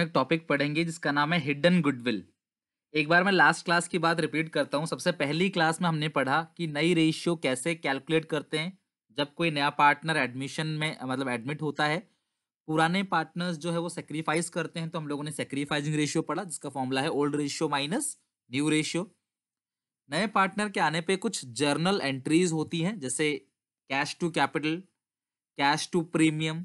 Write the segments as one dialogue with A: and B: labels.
A: में एक टॉपिक पढ़ेंगे जिसका नाम है हिडन गुडविल। एक बार मैं लास्ट क्लास की बात रिपीट करता हूँ। सबसे पहली क्लास में हमने पढ़ा कि नई रेशियो कैसे कैलकुलेट करते हैं जब कोई नया पार्टनर एडमिशन में मतलब एडमिट होता है। पुराने पार्टनर्स जो है वो सेक्रीफाइस करते हैं, तो हम लोगों ने सेक्रीफाइसिंग रेशियो पढ़ा जिसका फॉर्मूला है old ratio minus new ratio. नए पार्टनर के आने पे कुछ जर्नल एंट्रीज होती हैं, जैसे cash to capital, cash to premium,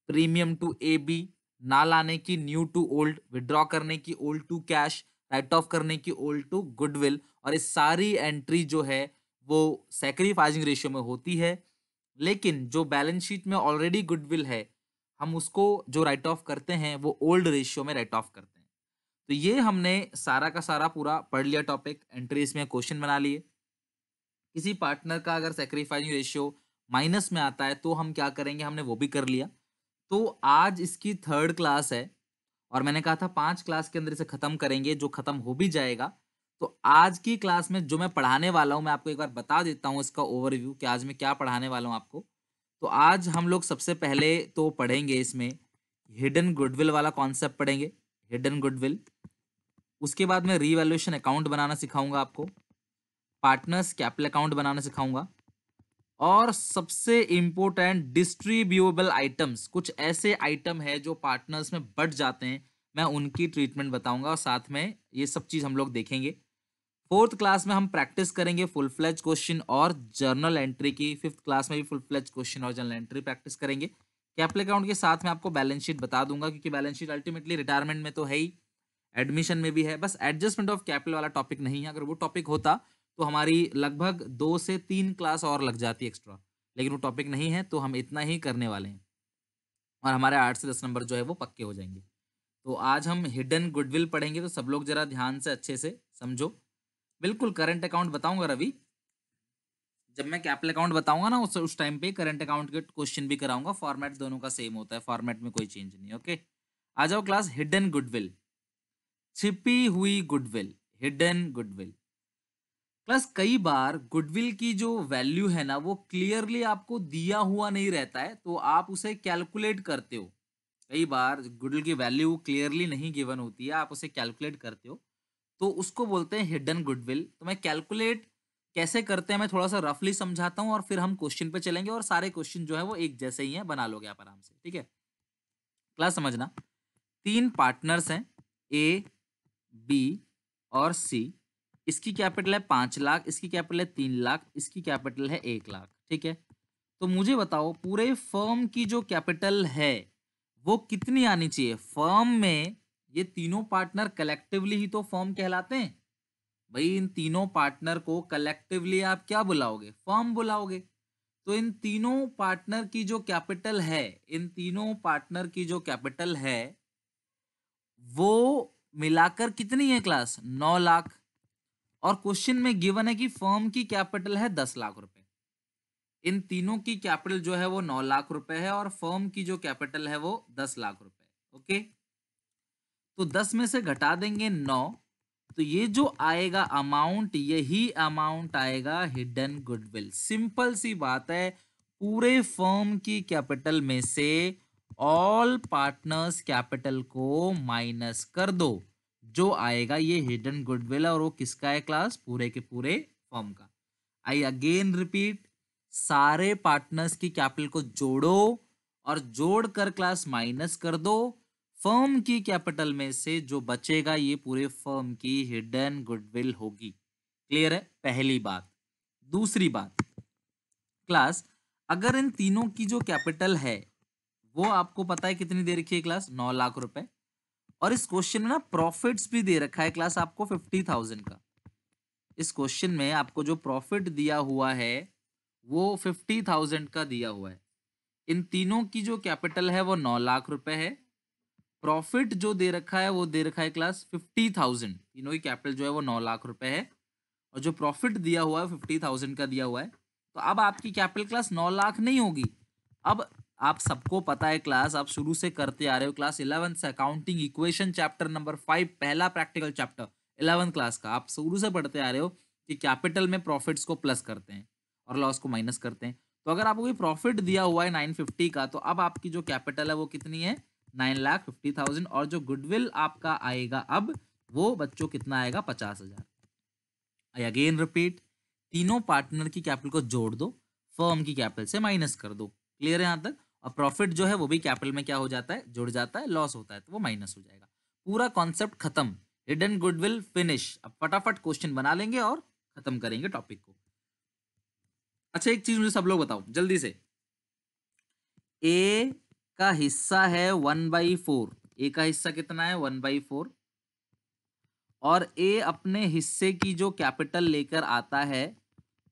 A: premium to A B, ना लाने की न्यू टू ओल्ड, विड्रॉ करने की old to cash, write off करने की ओल्ड टू गुडविल। और इस सारी एंट्री जो है वो सैक्रिफाइसिंग रेशियो में होती है। लेकिन जो बैलेंस शीट में ऑलरेडी गुडविल है, हम उसको जो राइट ऑफ करते हैं वो ओल्ड रेशियो में राइट ऑफ करते हैं। तो ये हमने सारा का सारा पूरा पढ़ लिया टॉपिक, एंट्रीज में क्वेश्चन बना लिए। किसी पार्टनर का अगर सैक्रिफाइसिंग रेशियो माइनस में आता है तो हम क्या करेंगे, हमने वो भी कर लिया। तो आज इसकी थर्ड क्लास है और मैंने कहा था 5 क्लास के अंदर इसे खत्म करेंगे, जो खत्म हो भी जाएगा। तो आज की क्लास में जो मैं पढ़ाने वाला हूँ, मैं आपको एक बार बता देता हूँ इसका ओवरव्यू कि आज मैं क्या पढ़ाने वाला हूँ आपको। तो आज हम लोग सबसे पहले तो पढ़ेंगे इसमें हिडन गुडविल वाला कॉन्सेप्ट पढ़ेंगे, हिडन गुडविल। उसके बाद मैं रीवैल्यूएशन अकाउंट बनाना सिखाऊंगा आपको, पार्टनर्स कैपिटल अकाउंट बनाना सिखाऊंगा, और सबसे इंपॉर्टेंट डिस्ट्रीब्यूएबल आइटम्स, कुछ ऐसे आइटम है जो पार्टनर्स में बढ़ जाते हैं, मैं उनकी ट्रीटमेंट बताऊंगा और साथ में ये सब चीज हम लोग देखेंगे। फोर्थ क्लास में हम प्रैक्टिस करेंगे फुल फ्लेज क्वेश्चन और जर्नल एंट्री की। फिफ्थ क्लास में भी फुल फ्लेज क्वेश्चन और जर्नल एंट्री प्रैक्टिस करेंगे। कैपिटल अकाउंट के साथ में आपको बैलेंस शीट बता दूंगा, क्योंकि बैलेंस शीट अल्टीमेटली रिटायरमेंट में तो है ही, एडमिशन में भी है। बस एडजस्टमेंट ऑफ कैपिटल वाला टॉपिक नहीं है। अगर वो टॉपिक होता तो हमारी लगभग 2 से 3 क्लास और लग जाती एक्स्ट्रा, लेकिन वो टॉपिक नहीं है तो हम इतना ही करने वाले हैं और हमारे 8 से 10 नंबर जो है वो पक्के हो जाएंगे। तो आज हम हिडन गुडविल पढ़ेंगे, तो सब लोग जरा ध्यान से अच्छे से समझो। बिल्कुल करंट अकाउंट बताऊंगा रवि, जब मैं कैपिटल अकाउंट बताऊंगा ना उस टाइम पे करंट अकाउंट के क्वेश्चन भी कराऊंगा। फॉर्मेट दोनों का सेम होता है, फॉर्मेट में कोई चेंज नहीं है। ओके, आ जाओ क्लास। हिडन गुडविल, छिपी हुई गुडविल, हिडन गुडविल। प्लस कई बार गुडविल की जो वैल्यू है ना वो क्लियरली आपको दिया हुआ नहीं रहता है, तो आप उसे कैलकुलेट करते हो। कई बार गुडविल की वैल्यू क्लियरली नहीं गिवन होती है, आप उसे कैलकुलेट करते हो, तो उसको बोलते हैं हिडन गुडविल। तो मैं कैलकुलेट कैसे करते हैं मैं थोड़ा सा रफली समझाता हूँ और फिर हम क्वेश्चन पे चलेंगे, और सारे क्वेश्चन जो है वो एक जैसे ही हैं, बना लोगे आप आराम से। ठीक है, क्लास समझना। 3 पार्टनर्स हैं, ए, बी और सी। इसकी कैपिटल है 5 लाख, इसकी कैपिटल है 3 लाख, इसकी कैपिटल है 1 लाख। ठीक है, तो मुझे बताओ पूरे फर्म की जो कैपिटल है वो कितनी आनी चाहिए। फर्म में ये तीनों पार्टनर कलेक्टिवली ही तो फर्म कहलाते हैं भाई। इन तीनों पार्टनर को कलेक्टिवली आप क्या बुलाओगे, फर्म बुलाओगे। तो इन तीनों पार्टनर की जो कैपिटल है, इन तीनों पार्टनर की जो कैपिटल है वो मिलाकर कितनी है क्लास, 9 लाख। और क्वेश्चन में गिवन है कि फर्म की कैपिटल है 10 लाख रुपए। इन तीनों की कैपिटल जो है वो 9 लाख रुपए है और फर्म की जो कैपिटल है वो 10 लाख रुपए। ओके, तो 10 में से घटा देंगे 9, तो ये जो आएगा अमाउंट, यही अमाउंट आएगा हिडन गुडविल। सिंपल सी बात है, पूरे फर्म की कैपिटल में से ऑल पार्टनर्स कैपिटल को माइनस कर दो, जो आएगा ये हिडन गुडविल है। और वो किसका है क्लास, पूरे के पूरे फर्म का। आई अगेन रिपीट, सारे पार्टनर्स की कैपिटल को जोड़ो और जोड़कर क्लास माइनस कर दो। फर्म की कैपिटल में से जो बचेगा ये पूरे फर्म की हिडन गुडविल होगी। क्लियर है, पहली बात। दूसरी बात क्लास, अगर इन तीनों की जो कैपिटल है वो आपको पता है कितनी दे रखी है क्लास, 9 लाख रुपए। और इस क्वेश्चन में ना प्रॉफिट्स भी दे रखा है क्लास आपको 50,000 का। इस क्वेश्चन में आपको जो प्रॉफिट दिया हुआ है वो 50,000 का दिया हुआ है। इन तीनों की जो कैपिटल है वो 9 लाख रुपए है। प्रॉफिट जो दे रखा है वो दे रखा है क्लास 50,000। तीनों की कैपिटल जो है वो 9 लाख रुपए है और जो प्रॉफिट दिया हुआ है 50,000 का दिया हुआ है। तो अब आपकी कैपिटल क्लास 9 लाख नहीं होगी। अब आप सबको पता है क्लास, आप शुरू से करते आ रहे हो, क्लास 11th से अकाउंटिंग इक्वेशन चैप्टर नंबर 5, पहला प्रैक्टिकल चैप्टर 11th क्लास का, आप शुरू से पढ़ते आ रहे हो कि कैपिटल में प्रॉफिट्स को प्लस करते हैं और लॉस को माइनस करते हैं। तो अगर आपको कोई प्रॉफिट दिया हुआ है 950 का, तो अब आपकी जो कैपिटल है वो कितनी है, 9,50,000 और जो गुडविल आपका आएगा अब वो बच्चों कितना आएगा 50,000। आई अगेन रिपीट, तीनों पार्टनर की कैपिटल को जोड़ दो, फर्म की कैपिटल से माइनस कर दो। क्लियर है यहाँ तक? और प्रॉफिट जो है वो भी कैपिटल में क्या हो जाता है, जुड़ जाता है, लॉस होता है तो वो माइनस हो जाएगा। पूरा कॉन्सेप्ट खत्म, हिडन गुडविल फिनिश। अब फटाफट क्वेश्चन बना लेंगे और खत्म करेंगे टॉपिक को। अच्छा एक चीज मुझे सब लोग बताओ जल्दी से, ए का हिस्सा है 1/4, ए का हिस्सा कितना है 1/4, और ए अपने हिस्से की जो कैपिटल लेकर आता है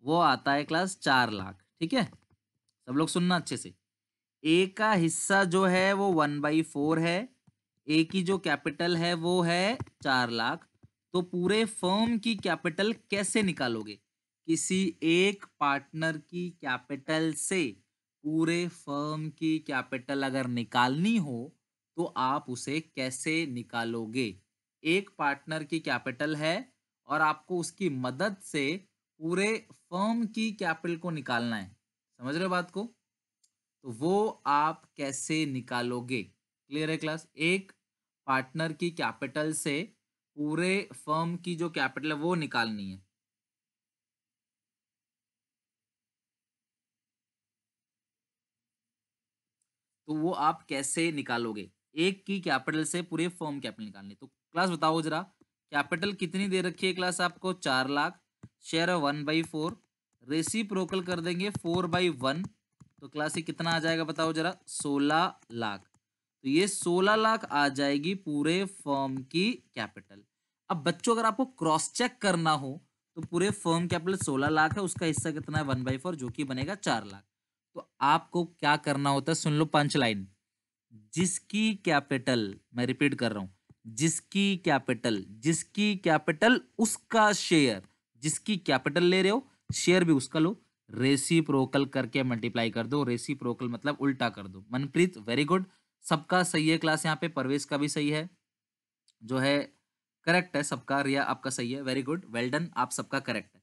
A: वो आता है क्लास 4 लाख। ठीक है, सब लोग सुनना अच्छे से। ए का हिस्सा जो है वो 1/4 है, ए की जो कैपिटल है वो है 4 लाख। तो पूरे फर्म की कैपिटल कैसे निकालोगे? किसी एक पार्टनर की कैपिटल से पूरे फर्म की कैपिटल अगर निकालनी हो तो आप उसे कैसे निकालोगे? एक पार्टनर की कैपिटल है और आपको उसकी मदद से पूरे फर्म की कैपिटल को निकालना है। समझ रहे हो बात को? तो वो आप कैसे निकालोगे? क्लियर है क्लास? एक पार्टनर की कैपिटल से पूरे फर्म की जो कैपिटल है वो निकालनी है। तो वो आप कैसे निकालोगे? एक की कैपिटल से पूरे फर्म कैपिटल निकालनी। तो क्लास बताओ जरा, कैपिटल कितनी दे रखी है क्लास आपको? 4 लाख, शेयर 1/4, रेसिप्रोकल कर देंगे 4/1, तो क्लास ये कितना आ जाएगा बताओ जरा? 16 लाख। तो ये 16 लाख आ जाएगी पूरे फर्म की कैपिटल। अब बच्चों अगर आपको क्रॉस चेक करना हो तो पूरे फर्म कैपिटल 16 लाख है, उसका हिस्सा कितना है 1/4 जो कि बनेगा 4 लाख। तो आपको क्या करना होता है, सुन लो पंच लाइन। जिसकी कैपिटल, मैं रिपीट कर रहा हूं, जिसकी कैपिटल उसका शेयर, जिसकी कैपिटल ले रहे हो शेयर भी उसका लो, रेसिप्रोकल करके मल्टीप्लाई कर दो। रेसिप्रोकल मतलब उल्टा कर दो। मनप्रीत वेरी गुड, सबका सही है क्लास यहाँ पे, परवेश का भी सही है, जो है करेक्ट है सबका, रिया आपका सही है, वेरी गुड, वेल डन, आप सबका करेक्ट है।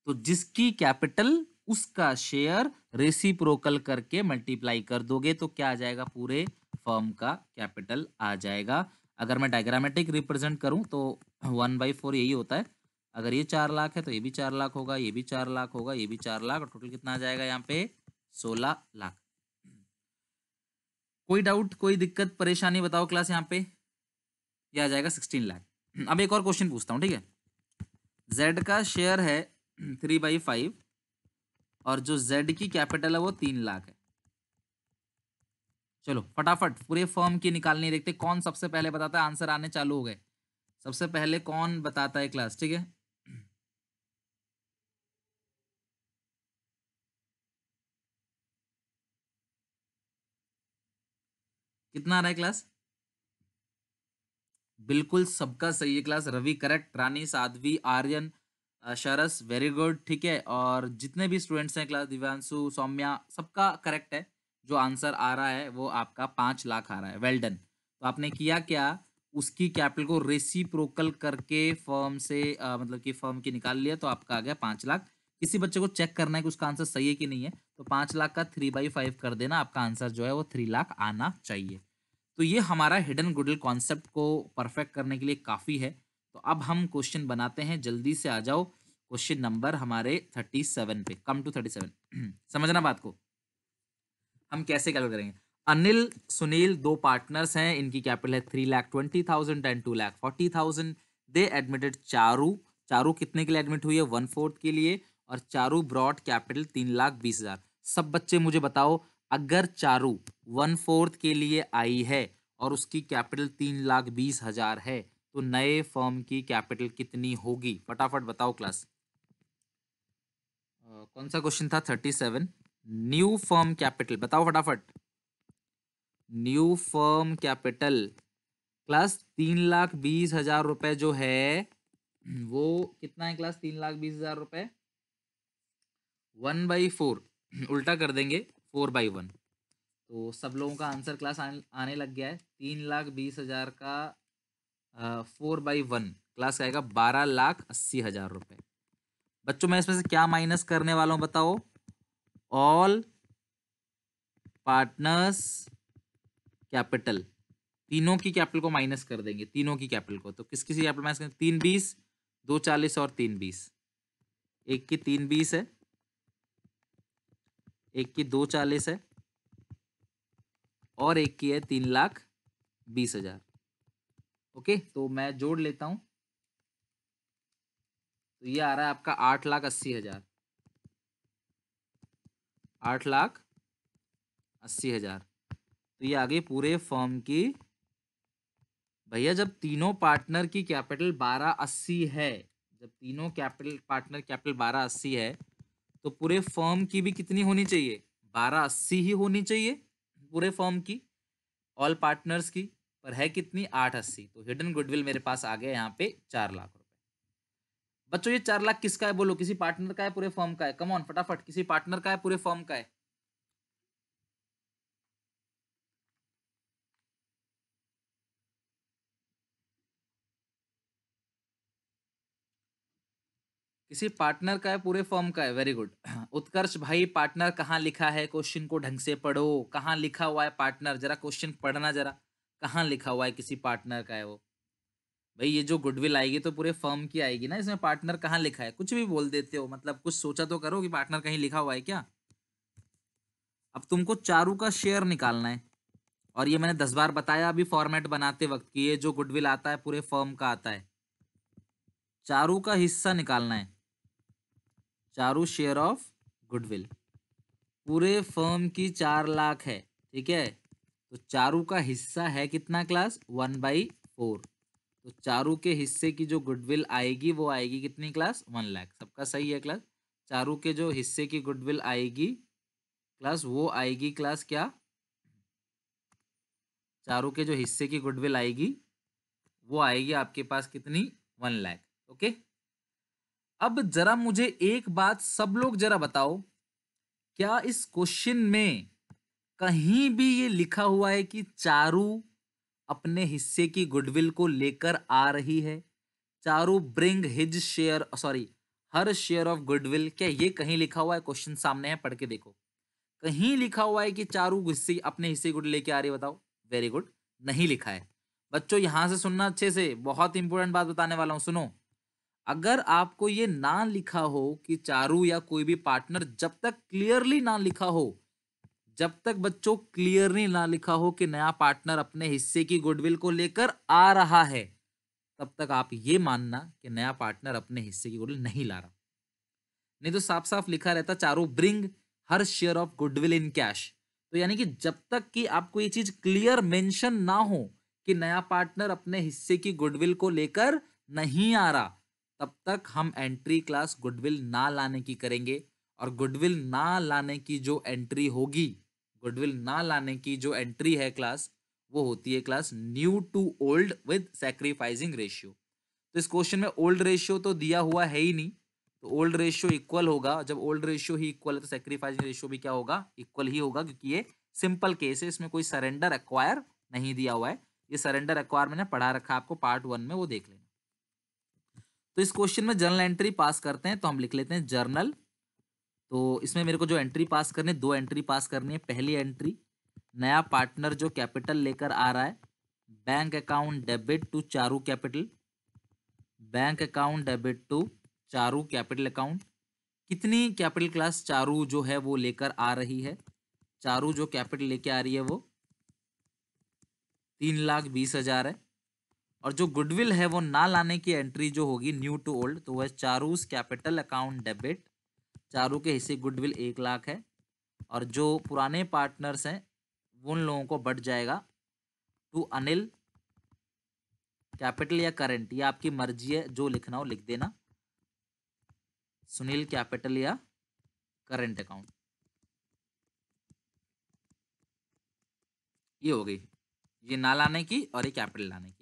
A: तो जिसकी कैपिटल उसका शेयर रेसिप्रोकल करके मल्टीप्लाई कर दोगे तो क्या आ जाएगा? पूरे फर्म का कैपिटल आ जाएगा। अगर मैं डायग्रामेटिक रिप्रेजेंट करूं तो 1/4 यही होता है। अगर ये 4 लाख है तो ये भी 4 लाख होगा, ये भी 4 लाख होगा, ये भी 4 लाख, और टोटल कितना आ जाएगा यहाँ पे? 16 लाख। कोई डाउट, कोई दिक्कत परेशानी बताओ क्लास यहाँ पे? ये आ जाएगा 16 लाख। अब एक और क्वेश्चन पूछता हूँ, ठीक है? जेड का शेयर है 3/5 और जो जेड की कैपिटल है वो 3 लाख है। चलो फटाफट पूरे फर्म की निकालनी, देखते कौन सबसे पहले बताता है। आंसर आने चालू हो गए, सबसे पहले कौन बताता है क्लास? ठीक है, कितना आ रहा है क्लास? बिल्कुल सबका सही है क्लास। रवि करेक्ट, रानी, साध्वी, आर्यन, शरस वेरी गुड। ठीक है, और जितने भी स्टूडेंट्स हैं क्लास, दिव्यांशु, सौम्या, सबका करेक्ट है। जो आंसर आ रहा है वो आपका 5 लाख आ रहा है, वेल डन। तो आपने किया क्या? उसकी कैपिटल को रेसिप्रोकल करके फर्म से मतलब कि फर्म की निकाल लिया तो आपका आ गया 5 लाख। किसी बच्चे को चेक करना है कि उसका आंसर सही है कि नहीं है, तो 5 लाख का 3/5 कर देना, आपका आंसर जो है वो 3 लाख आना चाहिए। तो ये हमारा हिडन गुडविल कॉन्सेप्ट को परफेक्ट करने के लिए काफ़ी है। तो अब हम क्वेश्चन बनाते हैं, जल्दी से आ जाओ। क्वेश्चन नंबर हमारे 37 पे, कम टू 37। समझना बात को, हम कैसे कैलकुलेट करेंगे। अनिल, सुनील दो पार्टनर्स हैं, इनकी कैपिटल है 3,20,000 and 2,40,000। They admitted Charu. Charu कितने के लिए एडमिट हुई है? 1/4 के लिए। और चारू ब्रॉड कैपिटल 3,20,000। सब बच्चे मुझे बताओ, अगर चारू 1/4 के लिए आई है और उसकी कैपिटल 3,20,000 है तो नए फर्म की कैपिटल कितनी होगी? फटाफट बताओ क्लास। कौन सा क्वेश्चन था? 37। न्यू फर्म कैपिटल बताओ फटाफट। न्यू फर्म कैपिटल क्लास 3,20,000 रुपए जो है वो कितना है क्लास? 3,20,000 रुपए 1/4 उल्टा कर देंगे 4/1। तो सब लोगों का आंसर क्लास आने लग गया है। 3,20,000 का 4/1 क्लास आएगा 12,80,000 रुपए। बच्चों मैं इसमें से क्या माइनस करने वाला हूं बताओ? All partners capital. तीनों की कैपिटल को माइनस कर देंगे, तीनों की कैपिटल को। तो किस किसी कैपिटल माइनस करेंगे? 3 20, 2 40 और 3 20। एक की 3 20 है, एक की 2 40 है, और एक की है 3,20,000। ओके, तो मैं जोड़ लेता हूं। तो ये आ रहा है आपका 8,80,000, 8,80,000। तो ये आ गई पूरे फर्म की। भैया जब तीनों पार्टनर की कैपिटल 1280 है, जब तीनों कैपिटल पार्टनर कैपिटल 1280 है, तो पूरे फर्म की भी कितनी होनी चाहिए? 1280 ही होनी चाहिए पूरे फर्म की, ऑल पार्टनर्स की। पर है कितनी? 880। तो हिडन गुडविल मेरे पास आ गया यहाँ पे 4 लाख रुपए। बच्चों ये 4 लाख किसका है? बोलो, किसी पार्टनर का है, पूरे फर्म का है? कम ऑन फटाफट, किसी पार्टनर का है, पूरे फर्म का है? किसी पार्टनर का है, पूरे फर्म का है। Very good. उत्कर्ष भाई, पार्टनर कहाँ लिखा है? क्वेश्चन को ढंग से पढ़ो, कहाँ लिखा हुआ है पार्टनर? जरा क्वेश्चन पढ़ना, जरा कहाँ लिखा हुआ है किसी पार्टनर का है वो? भाई ये जो गुडविल आएगी तो पूरे फर्म की आएगी ना, इसमें पार्टनर कहाँ लिखा है? कुछ भी बोल देते हो, मतलब कुछ सोचा तो करो कि पार्टनर कहीं लिखा हुआ है क्या। अब तुमको चारू का शेयर निकालना है, और ये मैंने 10 बार बताया अभी फॉर्मेट बनाते वक्त कि ये जो गुडविल आता है पूरे फर्म का आता है। चारू का हिस्सा निकालना है, चारू शेयर ऑफ गुडविल। पूरे फर्म की 4 लाख है, ठीक है। तो चारू का हिस्सा है कितना क्लास? 1/4। तो चारू के हिस्से की जो गुडविल आएगी वो आएगी कितनी क्लास? 1 लाख। सबका सही है क्लास? चारू के जो हिस्से की गुडविल आएगी क्लास, वो आएगी क्लास क्या? चारू के जो हिस्से की गुडविल आएगी वो आएगी आपके पास कितनी? 1 लाख। ओके, अब जरा मुझे एक बात सब लोग जरा बताओ, क्या इस क्वेश्चन में कहीं भी ये लिखा हुआ है कि चारू अपने हिस्से की गुडविल को लेकर आ रही है? Charu bring his share, sorry, her share of goodwill, क्या ये कहीं लिखा हुआ है? क्वेश्चन सामने है, पढ़ के देखो। कहीं लिखा हुआ है कि चारू हिस्से अपने हिस्से गुड लेके आ रही है? बताओ। वेरी गुड, नहीं लिखा है। बच्चों यहां से सुनना अच्छे से, बहुत इंपॉर्टेंट बात बताने वाला हूं, सुनो। अगर आपको ये ना लिखा हो कि चारू या कोई भी पार्टनर, जब तक क्लियरली ना लिखा हो, जब तक बच्चों क्लियरली ना लिखा हो कि नया पार्टनर अपने हिस्से की गुडविल को लेकर आ रहा है, तब तक आप ये मानना कि नया पार्टनर अपने हिस्से की गुडविल नहीं ला रहा। नहीं तो साफ साफ लिखा रहता Charu bring her share of goodwill in cash. तो यानी कि जब तक कि आपको ये चीज क्लियर मेंशन ना हो कि नया पार्टनर अपने हिस्से की गुडविल को लेकर नहीं आ रहा, तब तक हम एंट्री क्लास गुडविल ना लाने की करेंगे। और गुडविल ना लाने की जो एंट्री होगी, गुडविल ना लाने की जो एंट्री है क्लास, वो होती है class new to old with sacrificing ratio. तो इस क्वेश्चन में ओल्ड रेशियो तो दिया हुआ है ही नहीं, तो ओल्ड रेशियो इक्वल होगा। जब ओल्ड रेशियो ही इक्वल है तो सैक्रिफाइसिंग रेशियो भी क्या होगा? इक्वल ही होगा, क्योंकि ये सिंपल केस है, इसमें कोई सरेंडर एक्वायर नहीं दिया हुआ है। ये सरेंडर एक्वायर मैंने पढ़ा रखा है आपको पार्ट 1 में, वो देख लेना। तो इस क्वेश्चन में जर्नल एंट्री पास करते हैं, तो हम लिख लेते हैं जर्नल। तो इसमें मेरे को जो एंट्री पास करनी है, 2 एंट्री पास करनी है। पहली एंट्री, नया पार्टनर जो कैपिटल लेकर आ रहा है, bank account debit to Charu capital, bank account debit to Charu capital account. कितनी कैपिटल क्लास चारू जो है वो लेकर आ रही है? चारू जो कैपिटल लेके आ रही है वो 3,20,000 है। और जो गुडविल है वो ना लाने की एंट्री जो होगी न्यू टू ओल्ड, तो वह चारूस कैपिटल अकाउंट डेबिट, चारू के हिस्से गुडविल 1 लाख है। और जो पुराने पार्टनर्स हैं उन लोगों को बढ़ जाएगा टू अनिल कैपिटल या करंट, या आपकी मर्जी है, जो लिखना हो लिख देना, सुनील कैपिटल या करंट अकाउंट। ये हो गई, ये ना लाने की और ये कैपिटल लाने की।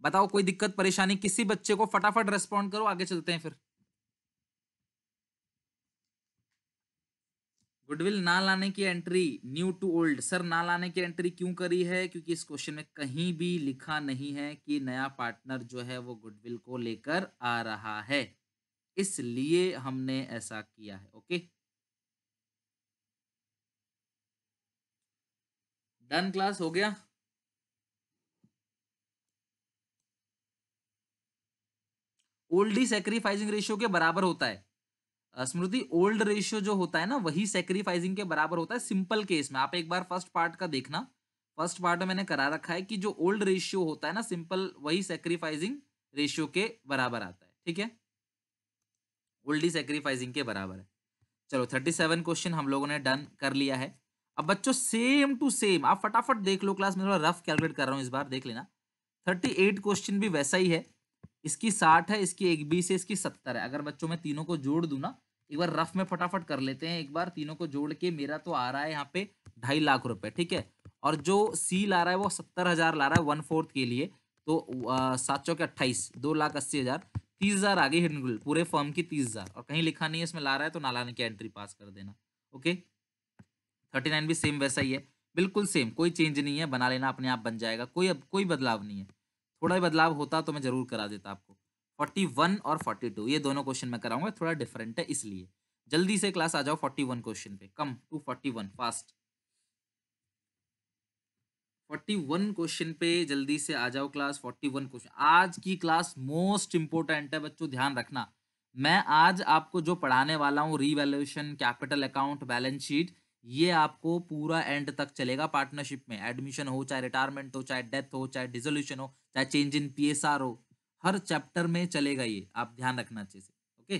A: बताओ कोई दिक्कत परेशानी? किसी बच्चे को फटाफट रेस्पॉन्ड करो, आगे चलते हैं फिर। गुडविल ना लाने की entry new to old, sir ना लाने की एंट्री क्यों करी है? क्योंकि इस क्वेश्चन में कहीं भी लिखा नहीं है कि नया पार्टनर जो है वो गुडविल को लेकर आ रहा है, इसलिए हमने ऐसा किया है। ओके, डन क्लास, हो गया। ओल्ड ही सैक्रिफाइसिंग रेशियो के बराबर होता है। स्मृति, ओल्ड रेशियो जो होता है ना वही सैक्रिफाइसिंग के बराबर होता है सिंपल केस में। आप एक बार फर्स्ट पार्ट का देखना, फर्स्ट पार्ट में मैंने करा रखा है कि जो ओल्ड रेशियो होता है ना सिंपल, वही सैक्रिफाइसिंग रेशियो के बराबर आता है। ठीक है, ओल्ड ही सैक्रिफाइसिंग के बराबर है। चलो 37 क्वेश्चन हम लोगों ने डन कर लिया है। अब बच्चों सेम टू सेम आप फटाफट देख लो, क्लास में थोड़ा रफ कैलकुलेट कर रहा हूँ इस बार, देख लेना। 38 क्वेश्चन भी वैसा ही है, इसकी 60 है, इसकी एक 20 है, इसकी 70 है। अगर बच्चों मैं तीनों को जोड़ दूं ना, एक बार रफ में फटाफट कर लेते हैं एक बार तीनों को जोड़ के, मेरा तो आ रहा है यहाँ पे 2.5 लाख रुपए। ठीक है, और जो सी ला रहा है वो 70,000 ला रहा है 1/4 के लिए, तो 7 चौके 28, 2,80,000, 30,000 आगे हिडन गुडविल पूरे फर्म की 30,000, और कहीं लिखा नहीं है इसमें ला रहा है तो ना लाने की एंट्री पास कर देना। ओके, 39 भी सेम वैसा ही है, बिल्कुल सेम, कोई चेंज नहीं है, बना लेना अपने आप बन जाएगा, कोई बदलाव नहीं है। थोड़ा ही बदलाव होता तो मैं जरूर करा देता आपको। 41 और 42 ये दोनों क्वेश्चन मैं कराऊंगा, थोड़ा डिफरेंट है इसलिए। जल्दी से क्लास आ जाओ 41 क्वेश्चन पे, कम टू 41 फास्ट। 41 क्वेश्चन पे जल्दी से आ जाओ क्लास। 41 क्वेश्चन, आज की क्लास मोस्ट इंपोर्टेंट है बच्चों, ध्यान रखना। मैं आज आपको जो पढ़ाने वाला हूँ, revaluation, capital account, balance sheet, ये आपको पूरा एंड तक चलेगा। पार्टनरशिप में एडमिशन हो, चाहे रिटायरमेंट हो, चाहे डेथ हो, चाहे डिसोल्यूशन हो, चाहे चेंज इन पीएसआर हो, हर चैप्टर में चलेगा ये, आप ध्यान रखना अच्छे से। ओके,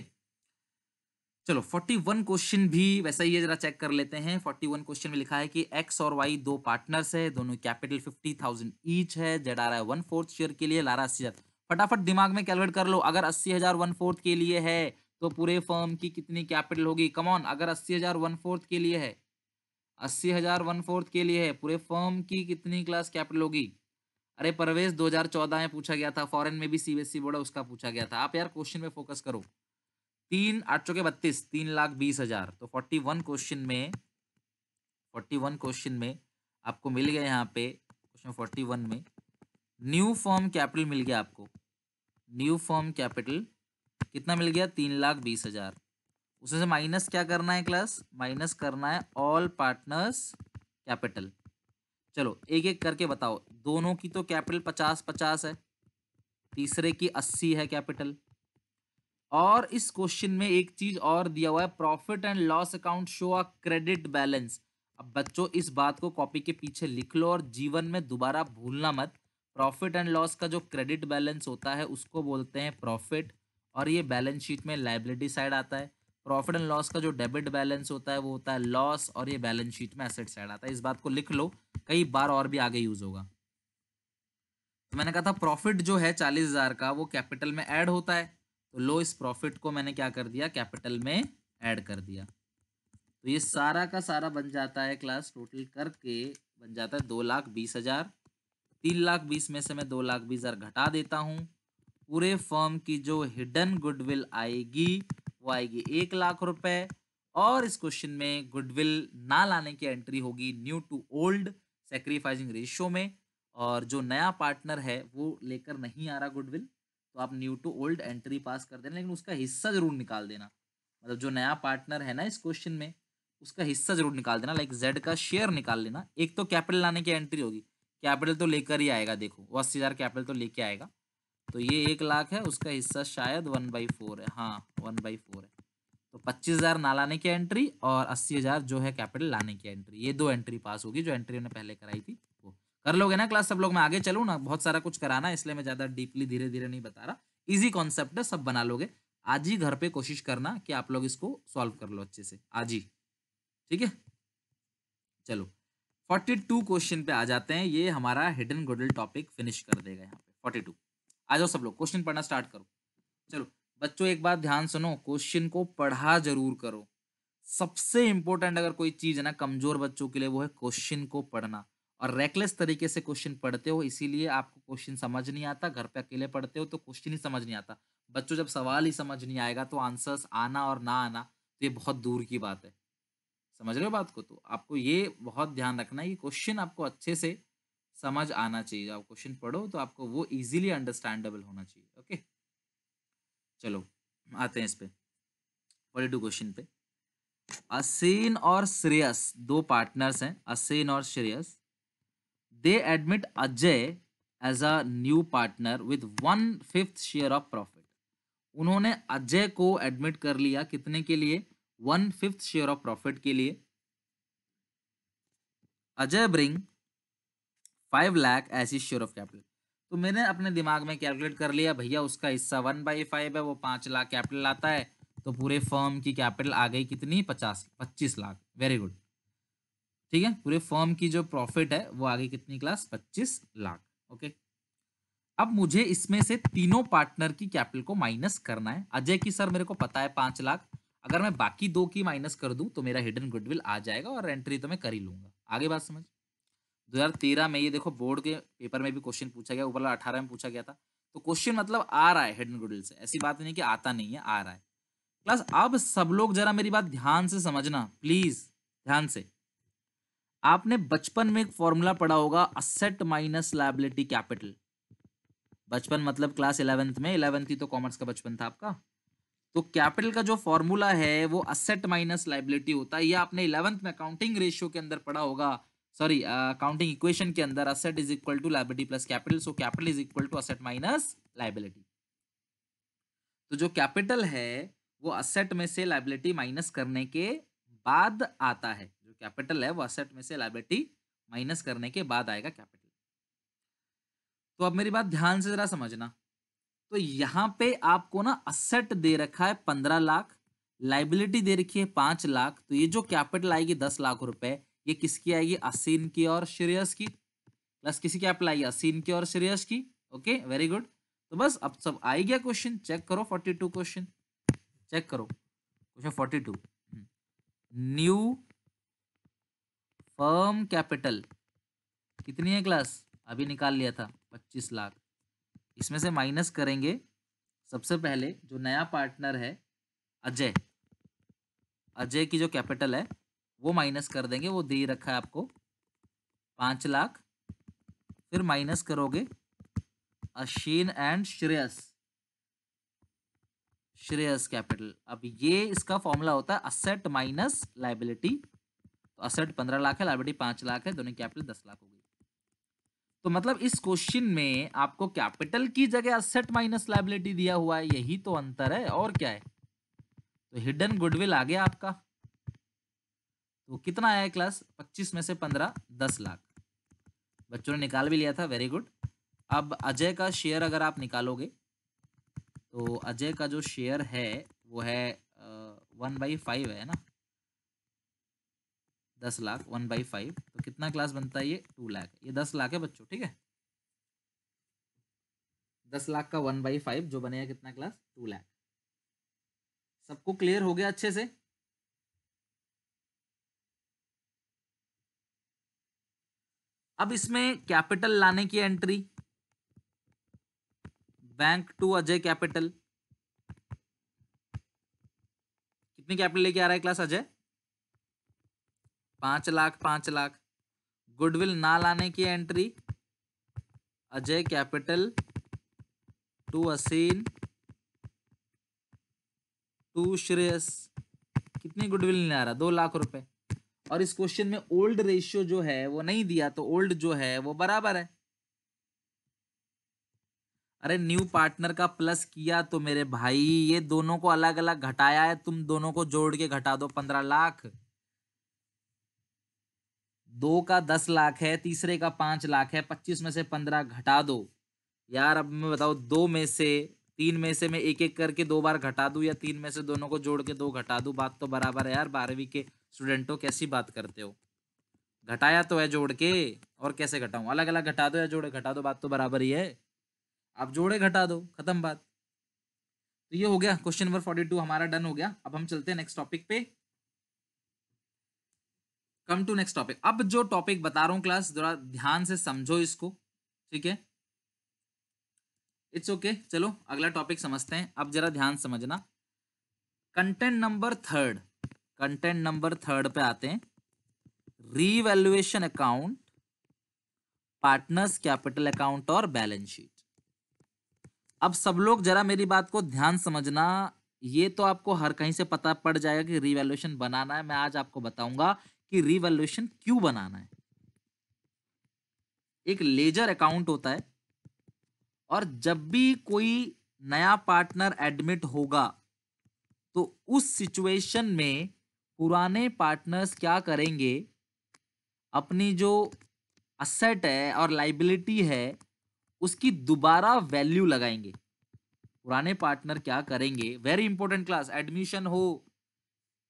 A: चलो 41 क्वेश्चन भी वैसा ही है, जरा चेक कर लेते हैं। 41 क्वेश्चन में लिखा है कि एक्स और वाई दो पार्टनर्स है, दोनों कैपिटल 50,000 ईच है, जेड आ रहा है 1/4 शेयर के लिए, ला रहा 80,000। फटाफट दिमाग में कैलकुलेट कर लो, अगर 80,000 1/4 के लिए है तो पूरे फर्म की कितनी कैपिटल होगी। कम ऑन, अगर 80,000 1/4 के लिए है, 80,000 1/4 के लिए है, पूरे फर्म की कितनी क्लास कैपिटल होगी। अरे परवेश, 2014 में पूछा गया था, फॉरेन में भी सीबीएसई बोर्ड है उसका पूछा गया था। आप यार क्वेश्चन में फोकस करो। 3 8 चौके 32, 3,20,000, तो 41 क्वेश्चन में आपको मिल गया यहाँ पे, क्वेश्चन 41 में न्यू फॉर्म कैपिटल मिल गया आपको। न्यू फॉर्म कैपिटल कितना मिल गया, 3,20,000। उसमें से माइनस क्या करना है क्लास, माइनस करना है ऑल पार्टनर्स कैपिटल। चलो एक एक करके बताओ, दोनों की तो कैपिटल 50-50 है, तीसरे की 80 है कैपिटल। और इस क्वेश्चन में एक चीज और दिया हुआ है, profit and loss account show a credit balance. अब बच्चों इस बात को कॉपी के पीछे लिख लो और जीवन में दोबारा भूलना मत। प्रॉफिट एंड लॉस का जो क्रेडिट बैलेंस होता है उसको बोलते हैं प्रॉफिट, और ये बैलेंस शीट में लायबिलिटी साइड आता है। प्रॉफिट एंड लॉस का जो डेबिट बैलेंस होता है वो होता है लॉस, और ये बैलेंस शीट में एसेट साइड आता है। इस बात को लिख लो, कई बार और भी आगे यूज होगा। तो मैंने कहा था प्रॉफिट जो है 40,000 का वो कैपिटल में ऐड होता है, तो लो इस प्रॉफिट को मैंने क्या कर दिया, कैपिटल में ऐड कर दिया। तो ये सारा का सारा बन जाता है क्लास, टोटल करके बन जाता है 2,20,000। 3,20,000 में से मैं 2,20,000 घटा देता हूँ। पूरे फर्म की जो हिडन गुडविल आएगी वो आएगी 1,00,000 रुपए। और इस क्वेश्चन में गुडविल ना लाने की एंट्री होगी new to old sacrificing ratio में, और जो नया पार्टनर है वो लेकर नहीं आ रहा गुडविल, तो आप new to old entry pass कर देना, लेकिन उसका हिस्सा जरूर निकाल देना। मतलब जो नया पार्टनर है ना इस क्वेश्चन में, उसका हिस्सा जरूर निकाल देना, लाइक जेड का शेयर निकाल लेना। एक तो कैपिटल लाने की एंट्री होगी, कैपिटल तो लेकर ही आएगा, देखो वो 80,000 कैपिटल तो लेके आएगा, तो ये 1,00,000 है, उसका हिस्सा शायद 1/4 है, हाँ 1/4 है। तो 25,000 ना लाने की एंट्री और 80,000 जो है कैपिटल लाने की एंट्री, ये दो एंट्री पास होगी, जो एंट्री उन्होंने पहले कराई थी वो। कर लोगे ना क्लास सब लोग, मैं आगे चलूँ ना, बहुत सारा कुछ कराना है इसलिए मैं ज्यादा डीपली धीरे धीरे नहीं बता रहा। इजी कॉन्सेप्ट है, सब बना लोगे। आज ही घर पे कोशिश करना कि आप लोग इसको सॉल्व कर लो अच्छे से आज ही, ठीक है। चलो 42 क्वेश्चन पे आ जाते हैं, ये हमारा हिडन गुडविल टॉपिक फिनिश कर देगा यहाँ पे। 42 आ जाओ सब लोग, क्वेश्चन पढ़ना स्टार्ट करो। चलो बच्चों एक बात ध्यान सुनो, क्वेश्चन को पढ़ा जरूर करो। सबसे इंपॉर्टेंट अगर कोई चीज है ना कमजोर बच्चों के लिए, वो है क्वेश्चन को पढ़ना। और रेकलेस तरीके से क्वेश्चन पढ़ते हो, इसीलिए आपको क्वेश्चन समझ नहीं आता। घर पे अकेले पढ़ते हो तो क्वेश्चन ही समझ नहीं आता। बच्चों जब सवाल ही समझ नहीं आएगा तो आंसर्स आना और ना आना तो ये बहुत दूर की बात है। समझ रहे हो बात को, तो आपको ये बहुत ध्यान रखना है कि क्वेश्चन आपको अच्छे से समझ आना चाहिए। आप क्वेश्चन पढ़ो तो आपको वो इजीली अंडरस्टैंडेबल होना चाहिए। ओके चलो आते हैं इस पे 42 क्वेश्चन पे। असेन और श्रेयस दो पार्टनर्स हैं, असेन और Shreyas. They admit Ajay as a new partner with 1/5 share of profit. उन्होंने अजय को एडमिट कर लिया कितने के लिए, 1/5 शेयर ऑफ प्रॉफिट के लिए। Ajay bring 5 lakh as share of capital. तो मैंने अपने दिमाग में कैलकुलेट कर लिया भैया उसका हिस्सा 1/5 है, वो 5 लाख कैपिटल आता है, तो पूरे फर्म की कैपिटल आ गई कितनी, 25 लाख। वेरी गुड, ठीक है। पूरे फर्म की जो प्रॉफिट है वो आ गई कितनी क्लास, 25 लाख। ओके, अब मुझे इसमें से तीनों पार्टनर की कैपिटल को माइनस करना है। अजय की सर मेरे को पता है 5 लाख, अगर मैं बाकी दो की माइनस कर दूं तो मेरा हिडन गुडविल आ जाएगा और एंट्री तो मैं कर ही लूंगा। आगे बात समझ। 2013 में ये देखो बोर्ड के पेपर में भी क्वेश्चन पूछा गया, ऊपर वाला 18 में पूछा गया था। तो क्वेश्चन मतलब आ रहा है हिडन गुडविल से, ऐसी बात नहीं कि आता नहीं है, आ रहा है। प्लस अब सब लोग जरा मेरी बात ध्यान से समझना प्लीज, ध्यान से। आपने बचपन में एक फॉर्मूला पढ़ा होगा, असेट माइनस लायबिलिटी कैपिटल। बचपन मतलब क्लास 11th में, 11th ही तो कॉमर्स का बचपन था आपका। तो कैपिटल का जो फॉर्मूला है वो असेट माइनस लायबिलिटी होता है। ये आपने 11th में अकाउंटिंग रेशियो के अंदर पढ़ा होगा, सॉरी अकाउंटिंग इक्वेशन के अंदर, asset is equal to liability plus capital, so capital is equal to asset minus liability. तो जो कैपिटल है वो असेट में से लायबिलिटी माइनस करने के बाद आता है। जो कैपिटल है वो असेट में से लायबिलिटी माइनस करने के बाद आएगा कैपिटल। तो अब मेरी बात ध्यान से जरा समझना। तो यहां पे आपको ना असेट दे रखा है 15 लाख, लाइबिलिटी दे रखी है 5 लाख। तो ये जो कैपिटल आएगी 10 लाख रुपए, ये किसकी आएगी, असीन की और श्रेयस की। प्लस किसी कैपिटल आएगी, असीन की और श्रेयस की। Okay, very good. तो बस अब सब आ ही गया क्वेश्चन, चेक करो 42 क्वेश्चन, चेक करो क्वेश्चन 42। न्यू फर्म कैपिटल कितनी है क्लास, अभी निकाल लिया था 25 लाख। इसमें से माइनस करेंगे सबसे पहले जो नया पार्टनर है अजय, अजय की जो कैपिटल है वो माइनस कर देंगे, वो दे रखा है आपको 5 लाख। फिर माइनस करोगे अशीन एंड श्रेयस, श्रेयस कैपिटल। अब ये इसका फॉर्मूला होता है असेट माइनस लायबिलिटी। तो असेट 15 लाख है, लायबिलिटी 5 लाख है, दोनों कैपिटल 10 लाख हो गई। तो मतलब इस क्वेश्चन में आपको कैपिटल की जगह असेट माइनस लायबिलिटी दिया हुआ है, यही तो अंतर है, और क्या है। तो हिडन गुडविल आ गया आपका। तो कितना आया है क्लास, 25 में से 15, 10 लाख। बच्चों ने निकाल भी लिया था, वेरी गुड। अब अजय का शेयर अगर आप निकालोगे तो अजय का जो शेयर है वो है 1/5 है ना, 10 लाख 1/5। तो कितना क्लास बनता है, ये 2 लाख। ये 10 लाख है बच्चों, ठीक है। 10 लाख का 1/5 जो बनेगा कितना क्लास, 2 लाख। सबको क्लियर हो गया अच्छे से। अब इसमें कैपिटल लाने की entry, bank to Ajay capital. कितनी कैपिटल लेके आ रहा है क्लास अजय, 5 लाख 5 लाख। गुडविल ना लाने की entry, Ajay capital to Aseen to Shreyas. कितनी गुडविल नहीं आ रहा, 2 लाख रुपए। और इस क्वेश्चन में ओल्ड रेशियो जो है वो नहीं दिया, तो ओल्ड जो है वो बराबर है। अरे न्यू पार्टनर का प्लस किया तो मेरे भाई ये दोनों को अलग अलग घटाया है, तुम दोनों को जोड़ के घटा दो 15 लाख। दो का 10 लाख है, तीसरे का 5 लाख है, 25 में से 15 घटा दो। यार अब मैं बताओ, दो में से, तीन में से मैं एक एक करके 2 बार घटा दूं, या तीन में से दोनों को जोड़ के 2 घटा दूं, बात तो बराबर है यार। 12वीं के स्टूडेंटों कैसी बात करते हो, घटाया तो है जोड़ के, और कैसे घटाऊं, अलग अलग घटा दो या जोड़े घटा दो, बात तो बराबर ही है। आप जोड़े घटा दो, खत्म बात। तो ये हो गया क्वेश्चन नंबर 42 हमारा डन हो गया। अब हम चलते हैं नेक्स्ट टॉपिक पे। Come to next topic. अब जो टॉपिक बता रहा हूं क्लास, जरा ध्यान से समझो इसको, ठीक है। इट्स ओके, चलो अगला टॉपिक समझते हैं। अब जरा ध्यान समझना। Content number third, content number third पे आते हैं। Revaluation account, partners capital account और बैलेंस शीट। अब सब लोग जरा मेरी बात को ध्यान समझना। ये तो आपको हर कहीं से पता पड़ जाएगा कि रीवैल्यूएशन बनाना है। मैं आज आपको बताऊंगा कि रीवैल्यूएशन क्यों बनाना है। एक लेजर अकाउंट होता है, और जब भी कोई नया पार्टनर एडमिट होगा तो उस सिचुएशन में पुराने पार्टनर्स क्या करेंगे, अपनी जो असेट है और लाइबिलिटी है उसकी दोबारा वैल्यू लगाएंगे। पुराने पार्टनर क्या करेंगे, वेरी इंपॉर्टेंट क्लास, एडमिशन हो,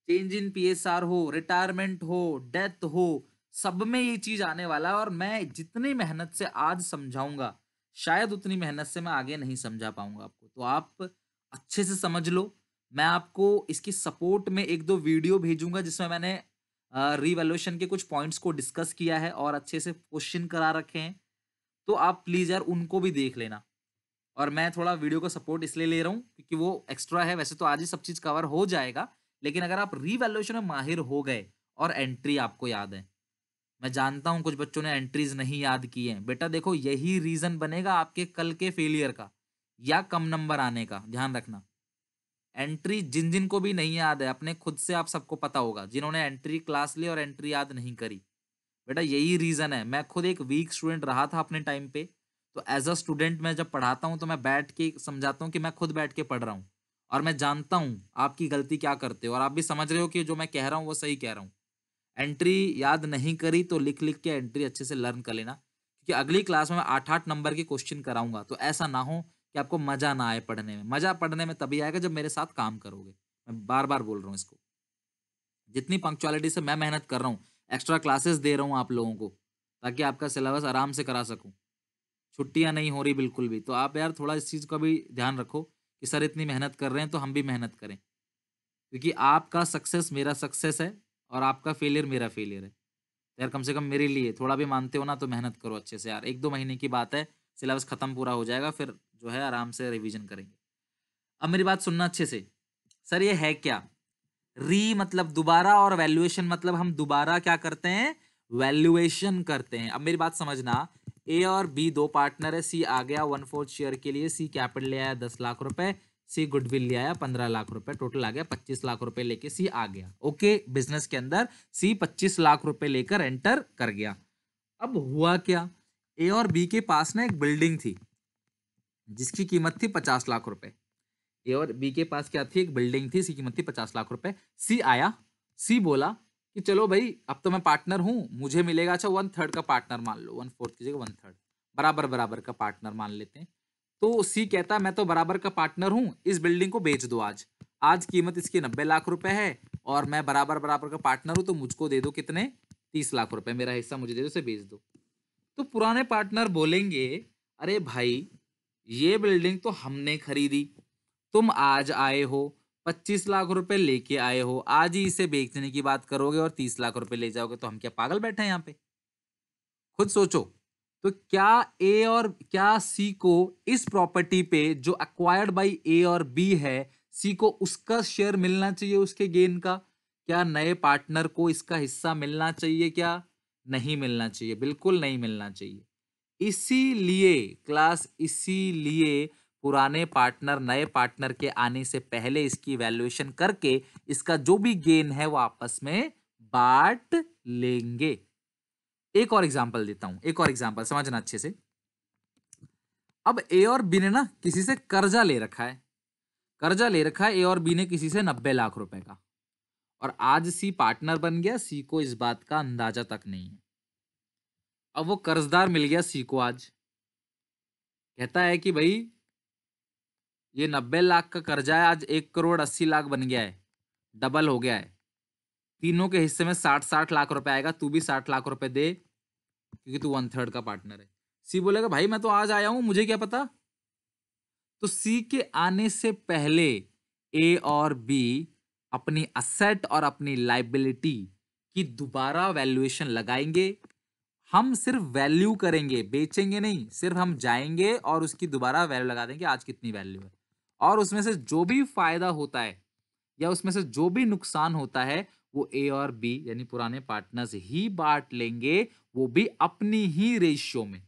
A: चेंज इन पीएसआर हो, रिटायरमेंट हो, डेथ हो, सब में ये चीज आने वाला है। और मैं जितनी मेहनत से आज समझाऊंगा शायद उतनी मेहनत से मैं आगे नहीं समझा पाऊंगा आपको, तो आप अच्छे से समझ लो। मैं आपको इसकी सपोर्ट में एक दो वीडियो भेजूंगा जिसमें मैंने रीवैल्यूएशन के कुछ पॉइंट्स को डिस्कस किया है और अच्छे से क्वेश्चन करा रखे हैं, तो आप प्लीज यार उनको भी देख लेना। और मैं थोड़ा वीडियो का सपोर्ट इसलिए ले रहा हूँ क्योंकि वो एक्स्ट्रा है, वैसे तो आज ही सब चीज कवर हो जाएगा, लेकिन अगर आप रीवैल्यूएशन में माहिर हो गए और एंट्री आपको याद है, मैं जानता हूं कुछ बच्चों ने एंट्रीज नहीं याद की हैं, बेटा देखो यही रीजन बनेगा आपके कल के फेलियर का या कम नंबर आने का, ध्यान रखना। एंट्री जिन जिन को भी नहीं याद है अपने खुद से आप सबको पता होगा, जिन्होंने एंट्री क्लास ली और एंट्री याद नहीं करी, बेटा यही रीजन है। मैं खुद एक वीक स्टूडेंट रहा था अपने टाइम पे, तो एज अ स्टूडेंट मैं जब पढ़ाता हूँ तो मैं बैठ के समझाता हूँ कि मैं खुद बैठ के पढ़ रहा हूँ और मैं जानता हूँ आपकी गलती क्या करते हो, और आप भी समझ रहे हो कि जो मैं कह रहा हूँ वो सही कह रहा हूँ। एंट्री याद नहीं करी तो लिख लिख के एंट्री अच्छे से लर्न कर लेना, क्योंकि अगली क्लास में मैं 8-8 नंबर के क्वेश्चन कराऊंगा, तो ऐसा ना हो कि आपको मजा ना आए पढ़ने में। मजा पढ़ने में तभी आएगा जब मेरे साथ काम करोगे। मैं बार बार बोल रहा हूँ इसको। जितनी पंक्चुअलिटी से मैं मेहनत कर रहा हूँ, एक्स्ट्रा क्लासेस दे रहा हूँ आप लोगों को ताकि आपका सिलेबस आराम से करा सकूं, छुट्टियां नहीं हो रही बिल्कुल भी, तो आप यार थोड़ा इस चीज का भी ध्यान रखो कि सर इतनी मेहनत कर रहे हैं तो हम भी मेहनत करें, क्योंकि आपका सक्सेस मेरा सक्सेस है और आपका फेलियर मेरा फेलियर है। तो यार कम से कम मेरे लिए थोड़ा भी मानते हो ना तो मेहनत करो अच्छे से यार, 1-2 महीने की बात है, सिलेबस खत्म पूरा हो जाएगा, फिर जो है आराम से रिवीजन करेंगे। अब मेरी बात सुनना अच्छे से। सर ये है क्या, री मतलब दोबारा और वैल्यूएशन मतलब हम दोबारा क्या करते हैं, वैल्यूएशन करते हैं। अब मेरी बात समझना, ए और बी दो पार्टनर है, सी आ गया 1/4 शेयर के लिए, सी कैपिटल ले आया 10 लाख रुपए, सी गुडविल ले आया 15 लाख रुपए, टोटल आ गया 25 लाख रुपए लेके सी आ गया। ओके, बिजनेस के अंदर सी 25 लाख रुपए लेकर एंटर कर गया। अब हुआ क्या, ए और बी के पास ना एक बिल्डिंग थी जिसकी कीमत थी 50 लाख रुपए। ए और बी के पास क्या थी, एक बिल्डिंग थी, सी कीमत थी 50 लाख रुपए। सी आया, सी बोला कि चलो भाई अब तो मैं पार्टनर हूं, मुझे मिलेगा, अच्छा 1/3 का पार्टनर मान लो, 1/4 की जगह 1/3, बराबर बराबर का पार्टनर मान लेते हैं। तो सी कहता है मैं तो बराबर का पार्टनर हूं, इस बिल्डिंग को बेच दो आज, आज कीमत इसकी 90 लाख रुपए है और मैं बराबर बराबर का पार्टनर हूं, तो मुझको दे दो कितने, 30 लाख रुपए, मेरा हिस्सा मुझे दे दो, उसे बेच दो। तो पुराने पार्टनर बोलेंगे अरे भाई ये बिल्डिंग तो हमने खरीदी, तुम आज आए हो 25 लाख रुपए लेके आए हो, आज ही इसे बेचने की बात करोगे और 30 लाख रुपए ले जाओगे, तो हम क्या पागल बैठे हैं यहाँ पे, खुद सोचो। तो क्या ए और क्या सी को इस प्रॉपर्टी पे जो अक्वायर्ड बाई ए और बी है, सी को उसका शेयर मिलना चाहिए उसके गेन का, क्या नए पार्टनर को इसका हिस्सा मिलना चाहिए, क्या नहीं मिलना चाहिए, बिल्कुल नहीं मिलना चाहिए। इसीलिए क्लास, इसीलिए पुराने पार्टनर नए पार्टनर के आने से पहले इसकी वैल्यूएशन करके इसका जो भी गेन है वो आपस में बांट लेंगे। एक और एग्जांपल देता हूं, एक और एग्जांपल समझना अच्छे से। अब ए और बी ने ना किसी से कर्जा ले रखा है, कर्जा ले रखा है ए और बी ने किसी से 90 लाख रुपए का, और आज सी पार्टनर बन गया, सी को इस बात का अंदाजा तक नहीं है। अब वो कर्जदार मिल गया सी को, आज कहता है कि भाई ये 90 लाख का कर्जा है, आज 1 करोड़ 80 लाख बन गया है, डबल हो गया है, तीनों के हिस्से में 60-60 लाख रुपए आएगा, तू भी 60 लाख रुपए दे क्योंकि तू 1/3 का पार्टनर है। सी बोलेगा भाई मैं तो आज आया हूं, मुझे क्या पता। तो सी के आने से पहले ए और बी अपनी असेट और अपनी लाइबिलिटी की दोबारा वैल्यूएशन लगाएंगे। हम सिर्फ वैल्यू करेंगे, बेचेंगे नहीं, सिर्फ हम जाएंगे और उसकी दोबारा वैल्यू लगा देंगे आज कितनी वैल्यू है, और उसमें से जो भी फायदा होता है या उसमें से जो भी नुकसान होता है वो ए और बी यानी पुराने पार्टनर्स ही बांट लेंगे, वो भी अपनी ही रेशियो में।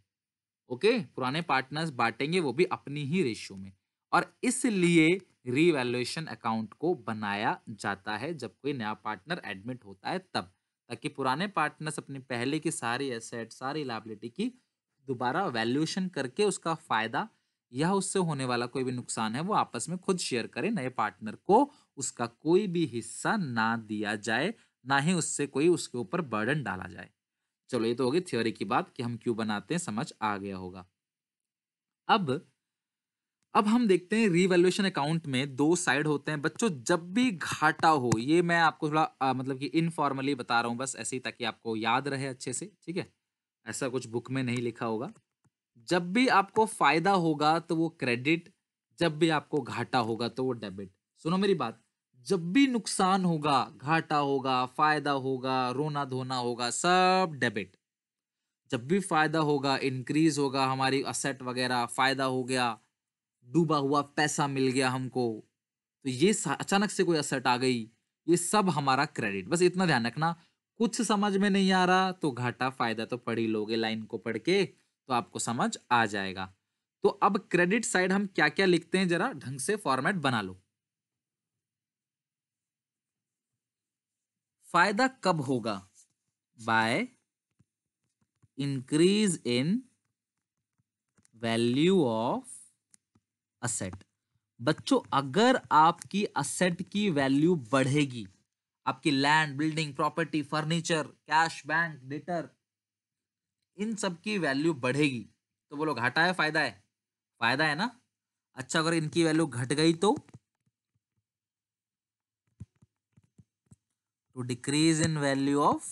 A: ओके, पुराने पार्टनर्स बांटेंगे वो भी अपनी ही रेशियो में, और इसलिए रीवैल्यूएशन अकाउंट को बनाया जाता है जब कोई नया पार्टनर एडमिट होता है तब, ताकि पुराने पार्टनर्स अपनी पहले की सारी एसेट सारी लायबिलिटी की दोबारा वैल्यूएशन करके उसका फायदा या उससे होने वाला कोई भी नुकसान है वो आपस में खुद शेयर करें, नए पार्टनर को उसका कोई भी हिस्सा ना दिया जाए, ना ही उससे कोई उसके ऊपर बर्डन डाला जाए। चलो ये तो होगी थ्योरी की बात कि हम क्यों बनाते हैं, समझ आ गया होगा। अब अब हम देखते हैं रीवैल्यूएशन अकाउंट में दो साइड होते हैं बच्चों। जब भी घाटा हो, ये मैं आपको थोड़ा मतलब कि इनफॉर्मली बता रहा हूँ बस ऐसे ही ताकि आपको याद रहे अच्छे से, ठीक है? ऐसा कुछ बुक में नहीं लिखा होगा। जब भी आपको फायदा होगा तो वो क्रेडिट, जब भी आपको घाटा होगा तो वो डेबिट। सुनो मेरी बात, जब भी नुकसान होगा, घाटा होगा, फायदा होगा, रोना धोना होगा, सब डेबिट। जब भी फायदा होगा, इंक्रीज होगा हमारी असेट वगैरह, फायदा हो गया, डूबा हुआ पैसा मिल गया हमको, तो ये अचानक से कोई असेट आ गई, ये सब हमारा क्रेडिट। बस इतना ध्यान रखना। कुछ समझ में नहीं आ रहा तो घाटा फायदा तो पढ़ ही लोगे, लाइन को पढ़ के तो आपको समझ आ जाएगा। तो अब क्रेडिट साइड हम क्या क्या लिखते हैं, जरा ढंग से फॉर्मेट बना लो। फायदा कब होगा? By increase in value of asset. बच्चों अगर आपकी असेट की वैल्यू बढ़ेगी, आपकी land, building, property, furniture, cash, bank, debtor, इन सब की वैल्यू बढ़ेगी तो बोलो घाटा है फायदा है? फायदा है ना। अच्छा अगर इनकी वैल्यू घट गई तो decrease in value of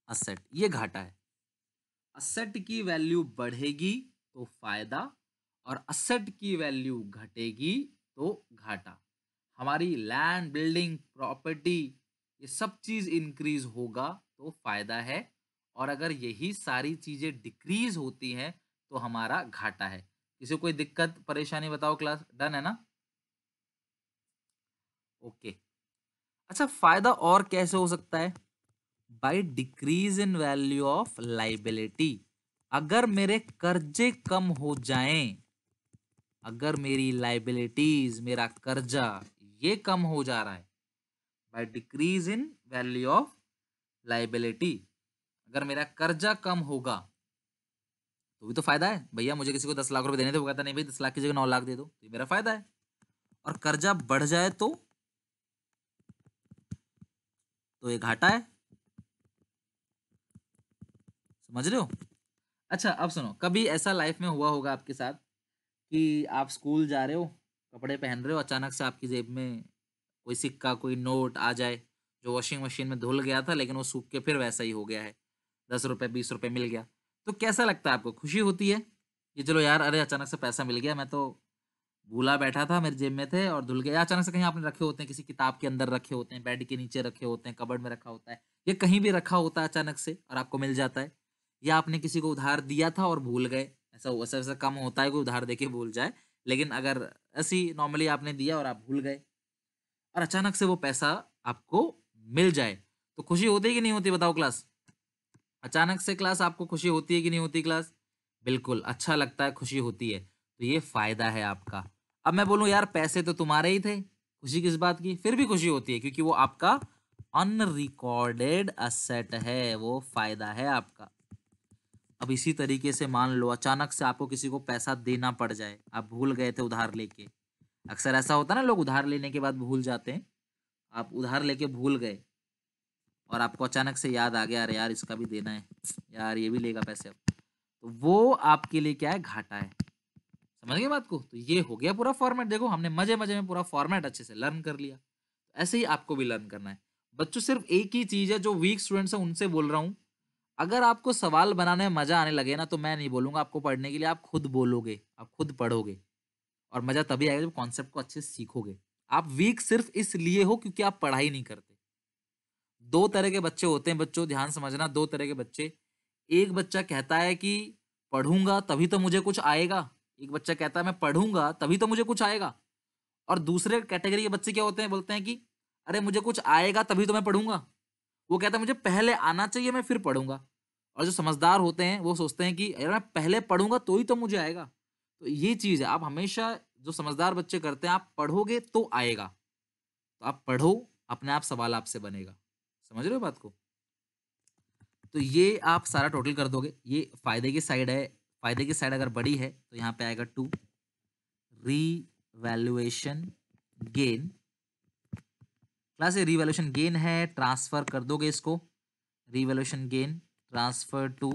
A: asset, ये घाटा है। असेट की वैल्यू बढ़ेगी तो फायदा, और असेट की वैल्यू घटेगी तो घाटा। हमारी लैंड, बिल्डिंग, प्रॉपर्टी, ये सब चीज इंक्रीज होगा तो फायदा है, और अगर यही सारी चीजें डिक्रीज होती हैं तो हमारा घाटा है। किसी को कोई दिक्कत परेशानी बताओ, क्लास डन है ना? ओके। अच्छा फायदा और कैसे हो सकता है? By decrease in value of liability. अगर मेरे कर्जे कम हो जाएं, अगर मेरी लाइबिलिटीज, मेरा कर्जा ये कम हो जा रहा है, by decrease in value of liability, अगर मेरा कर्जा कम होगा तो भी तो फायदा है। भैया मुझे किसी को 10 लाख रुपए देने थे, वो कहता नहीं भाई 10 लाख की जगह 9 लाख दे दो, तो ये मेरा फायदा है। और कर्जा बढ़ जाए तो ये घाटा है। समझ रहे हो? अच्छा अब सुनो, कभी ऐसा लाइफ में हुआ होगा आपके साथ कि आप स्कूल जा रहे हो, कपड़े पहन रहे हो, अचानक से आपकी जेब में कोई सिक्का, कोई नोट आ जाए जो वॉशिंग मशीन में धुल गया था लेकिन वो सूख के फिर वैसा ही हो गया है, 10 रुपए 20 रुपए मिल गया, तो कैसा लगता है आपको? खुशी होती है कि चलो यार, अरे अचानक से पैसा मिल गया, मैं तो भूला बैठा था, मेरे जेब में थे और धुल गया। या अचानक से कहीं आपने रखे होते हैं, किसी किताब के अंदर रखे होते हैं, बेड के नीचे रखे होते हैं, कबर्ड में रखा होता है, या कहीं भी रखा होता है अचानक से और आपको मिल जाता है। या आपने किसी को उधार दिया था और भूल गए, ऐसा ऐसा ऐसा कम होता है कोई उधार देके भूल जाए, लेकिन अगर ऐसी नॉर्मली आपने दिया और आप भूल गए और अचानक से वो पैसा आपको मिल जाए, तो खुशी होती है कि नहीं होती बताओ क्लास? अचानक से क्लास आपको खुशी होती है कि नहीं होती क्लास? बिल्कुल अच्छा लगता है, खुशी होती है, तो ये फायदा है आपका। अब मैं बोलूं यार पैसे तो तुम्हारे ही थे, खुशी किस बात की? फिर भी खुशी होती है क्योंकि वो आपका अनरिकॉर्डेड असेट है, वो फायदा है आपका। अब इसी तरीके से मान लो अचानक से आपको किसी को पैसा देना पड़ जाए, आप भूल गए थे उधार लेके। अक्सर ऐसा होता है ना, लोग उधार लेने के बाद भूल जाते हैं। आप उधार लेके भूल गए और आपको अचानक से याद आ गया, अरे यार इसका भी देना है, यार ये भी लेगा पैसे अब, तो वो आपके लिए क्या है? घाटा है। समझ गए बात को? तो ये हो गया पूरा फॉर्मेट। देखो हमने मजे मजे में पूरा फॉर्मेट अच्छे से लर्न कर लिया, तो ऐसे ही आपको भी लर्न करना है बच्चों। सिर्फ एक ही चीज है, जो वीक स्टूडेंट्स हैं उनसे बोल रहा हूँ, अगर आपको सवाल बनाने में मजा आने लगे ना, तो मैं नहीं बोलूंगा आपको पढ़ने के लिए, आप खुद बोलोगे, आप खुद पढ़ोगे, और मजा तभी आएगा जब कॉन्सेप्ट को अच्छे से सीखोगे। आप वीक सिर्फ इसलिए हो क्योंकि आप पढ़ाई नहीं करते। दो तरह के बच्चे होते हैं बच्चों, ध्यान समझना, दो तरह के बच्चे। एक बच्चा कहता है कि पढ़ूंगा तभी तो मुझे कुछ आएगा, एक बच्चा कहता है मैं पढ़ूंगा तभी तो मुझे कुछ आएगा। और दूसरे कैटेगरी के बच्चे क्या होते हैं? बोलते हैं कि अरे मुझे कुछ आएगा तभी तो मैं पढ़ूंगा। वो कहता है मुझे पहले आना चाहिए, मैं फिर पढ़ूंगा। और जो समझदार होते हैं वो सोचते हैं कि अरे मैं पहले पढ़ूंगा तो ही तो मुझे आएगा। तो ये चीज है, आप हमेशा, जो समझदार बच्चे करते हैं, आप पढ़ोगे तो आएगा, तो आप पढ़ो, अपने आप सवाल आपसे बनेगा। समझ रहे हो बात को? तो ये आप सारा टोटल कर दोगे, ये फायदे की साइड है, फायदे की साइड अगर बड़ी है तो यहाँ पे आएगा 2। रीवैल्यूएशन गेन, क्लास ये रीवैल्यूएशन गेन है, ट्रांसफर कर दोगे इसको, revaluation gain transfer to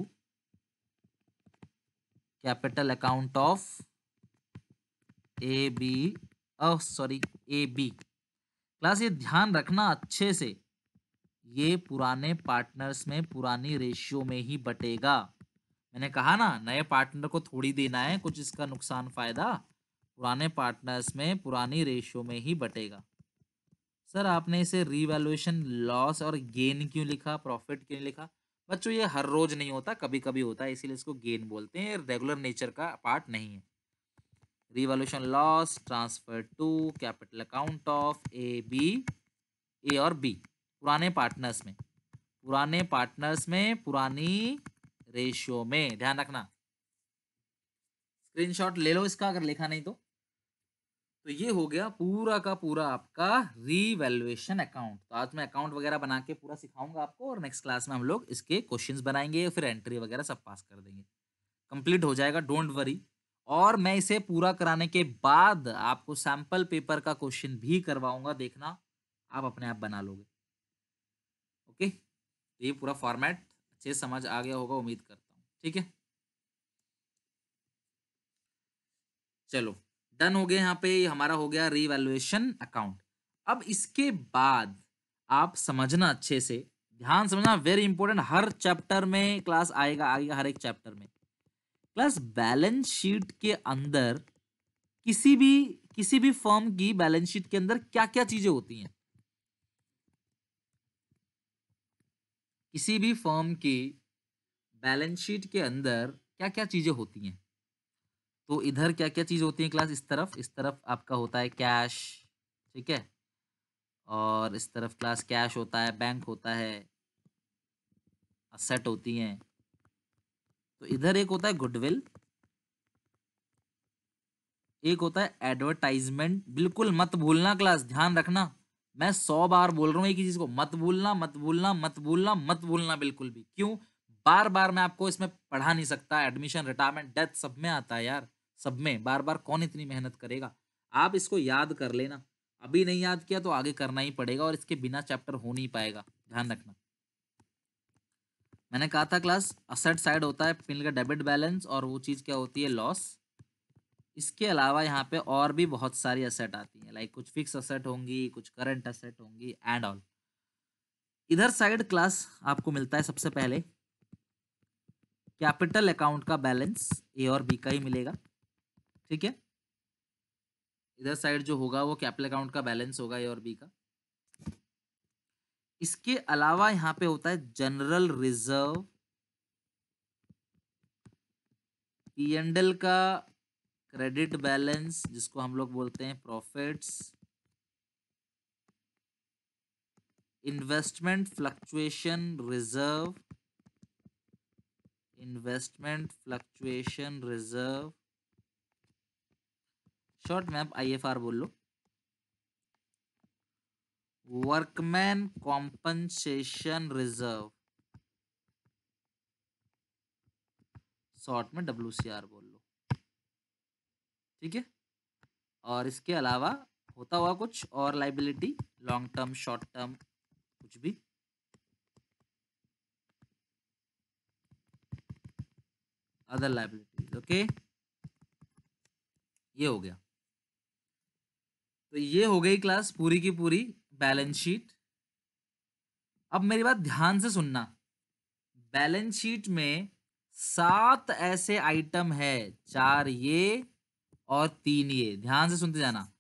A: capital account of A B, sorry A B. Class ये ध्यान रखना अच्छे से, ये पुराने पार्टनर्स में पुरानी रेशियो में ही बटेगा। मैंने कहा ना नए पार्टनर को थोड़ी देना है कुछ इसका नुकसान फायदा, पुराने पार्टनर्स में पुरानी रेशियो में ही बटेगा। सर आपने इसे रीवैल्यूएशन लॉस और गेन क्यों लिखा, प्रॉफिट क्यों लिखा? बच्चों ये हर रोज नहीं होता, कभी कभी होता है, इसीलिए इसको गेन बोलते हैं, रेगुलर नेचर का पार्ट नहीं है। Revaluation loss transfer to capital account of A B, A और बी पुराने पार्टनर्स में, पुराने पार्टनर्स में पुरानी रेशियो में, ध्यान रखना। स्क्रीनशॉट ले लो इसका अगर लिखा नहीं तो ये हो गया पूरा का पूरा आपका रीवैल्यूएशन अकाउंट। तो आज मैं अकाउंट वगैरह बना के पूरा सिखाऊंगा आपको और नेक्स्ट क्लास में हम लोग इसके क्वेश्चंस बनाएंगे, फिर एंट्री वगैरह सब पास कर देंगे, कंप्लीट हो जाएगा, डोंट वरी। और मैं इसे पूरा कराने के बाद आपको सैंपल पेपर का क्वेश्चन भी करवाऊंगा, देखना आप अपने आप बना लोगे। ओके, ये पूरा फॉर्मेट अच्छे से समझ आ गया होगा उम्मीद करता हूँ, ठीक है। चलो डन हो गया, यहाँ पे हमारा हो गया रीवैल्यूएशन अकाउंट। अब इसके बाद आप समझना अच्छे से, ध्यान समझना, वेरी इंपॉर्टेंट, हर चैप्टर में क्लास आएगा आएगा, हर एक चैप्टर में क्लास बैलेंस शीट के अंदर किसी भी फर्म की बैलेंस शीट के अंदर क्या क्या चीजें होती हैं, किसी भी फर्म की बैलेंस शीट के अंदर क्या क्या चीजें होती हैं। तो इधर क्या क्या चीज होती है क्लास, इस तरफ आपका होता है कैश, ठीक है, और इस तरफ क्लास कैश होता है, बैंक होता है, असेट होती हैं। तो इधर एक होता है गुडविल, एक होता है एडवर्टाइजमेंट, बिल्कुल मत भूलना क्लास, ध्यान रखना, मैं 100 बार बोल रहा हूँ एक ही चीज को, मत भूलना मत भूलना मत भूलना मत भूलना बिल्कुल भी। क्यों? बार बार मैं आपको इसमें पढ़ा नहीं सकता, एडमिशन रिटायरमेंट डेथ सब में आता है यार, सब में बार बार कौन इतनी मेहनत करेगा। आप इसको याद कर लेना, अभी नहीं याद किया तो आगे करना ही पड़ेगा और इसके बिना चैप्टर हो नहीं पाएगा, ध्यान रखना। मैंने कहा था क्लास असेट साइड होता है पिन का डेबिट बैलेंस, और वो चीज क्या होती है, लॉस। इसके अलावा यहाँ पे और भी बहुत सारी असेट आती हैं, लाइक कुछ फिक्स असेट होंगी, कुछ करंट असेट होंगी एंड ऑल। इधर साइड क्लास आपको मिलता है सबसे पहले कैपिटल अकाउंट का बैलेंस, ए और बी का ही मिलेगा, ठीक है। इधर साइड जो होगा वो कैपिटल अकाउंट का बैलेंस होगा, ए और बी का। इसके अलावा यहाँ पे होता है general reserve, P and L का क्रेडिट बैलेंस जिसको हम लोग बोलते हैं profits, investment fluctuation reserve, investment fluctuation reserve, short में आप IFR बोल लो, वर्कमैन कॉम्पनसेशन रिजर्व, शॉर्ट में WCR बोल लो, ठीक है। और इसके अलावा होता हुआ कुछ और liability, long term short term कुछ भी, अदर लाइबिलिटीज, ओके। ये हो गया, तो ये हो गई क्लास पूरी की पूरी बैलेंस शीट। अब मेरी बात ध्यान से सुनना, बैलेंस शीट में 7 ऐसे आइटम है, 4 ये और 3 ये, ध्यान से सुनते जाना।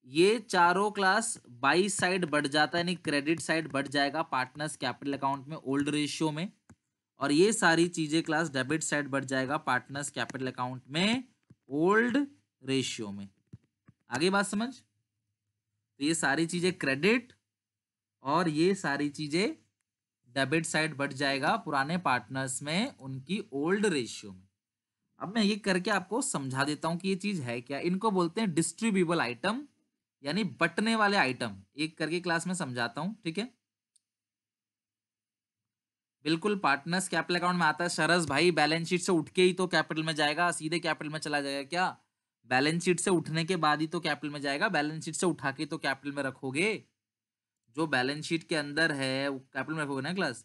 A: ये चारों क्लास बाई साइड बढ़ जाता है, यानी क्रेडिट साइड बढ़ जाएगा पार्टनर्स कैपिटल अकाउंट में ओल्ड रेशियो में, और ये सारी चीजें क्लास डेबिट साइड बढ़ जाएगा पार्टनर्स कैपिटल अकाउंट में ओल्ड रेशियो में। आगे बात समझ, तो ये सारी चीजें क्रेडिट और ये सारी चीजें डेबिट साइड बढ़ जाएगा पुराने पार्टनर्स में उनकी ओल्ड रेशियो में। अब मैं ये करके आपको समझा देता हूं कि ये चीज है क्या। इनको बोलते हैं डिस्ट्रीब्यूबल आइटम, यानी बटने वाले आइटम। एक करके क्लास में समझाता हूं, ठीक है। बिल्कुल पार्टनर्स कैपिटल अकाउंट में आता है सरस भाई, बैलेंस शीट से उठ के ही तो कैपिटल में जाएगा, सीधे कैपिटल में चला जाएगा क्या? बैलेंस शीट से उठने के बाद ही तो कैपिटल में जाएगा, बैलेंस शीट से उठा के तो कैपिटल में रखोगे। जो बैलेंस शीट के अंदर है वो कैपिटल में रखोगे ना क्लास।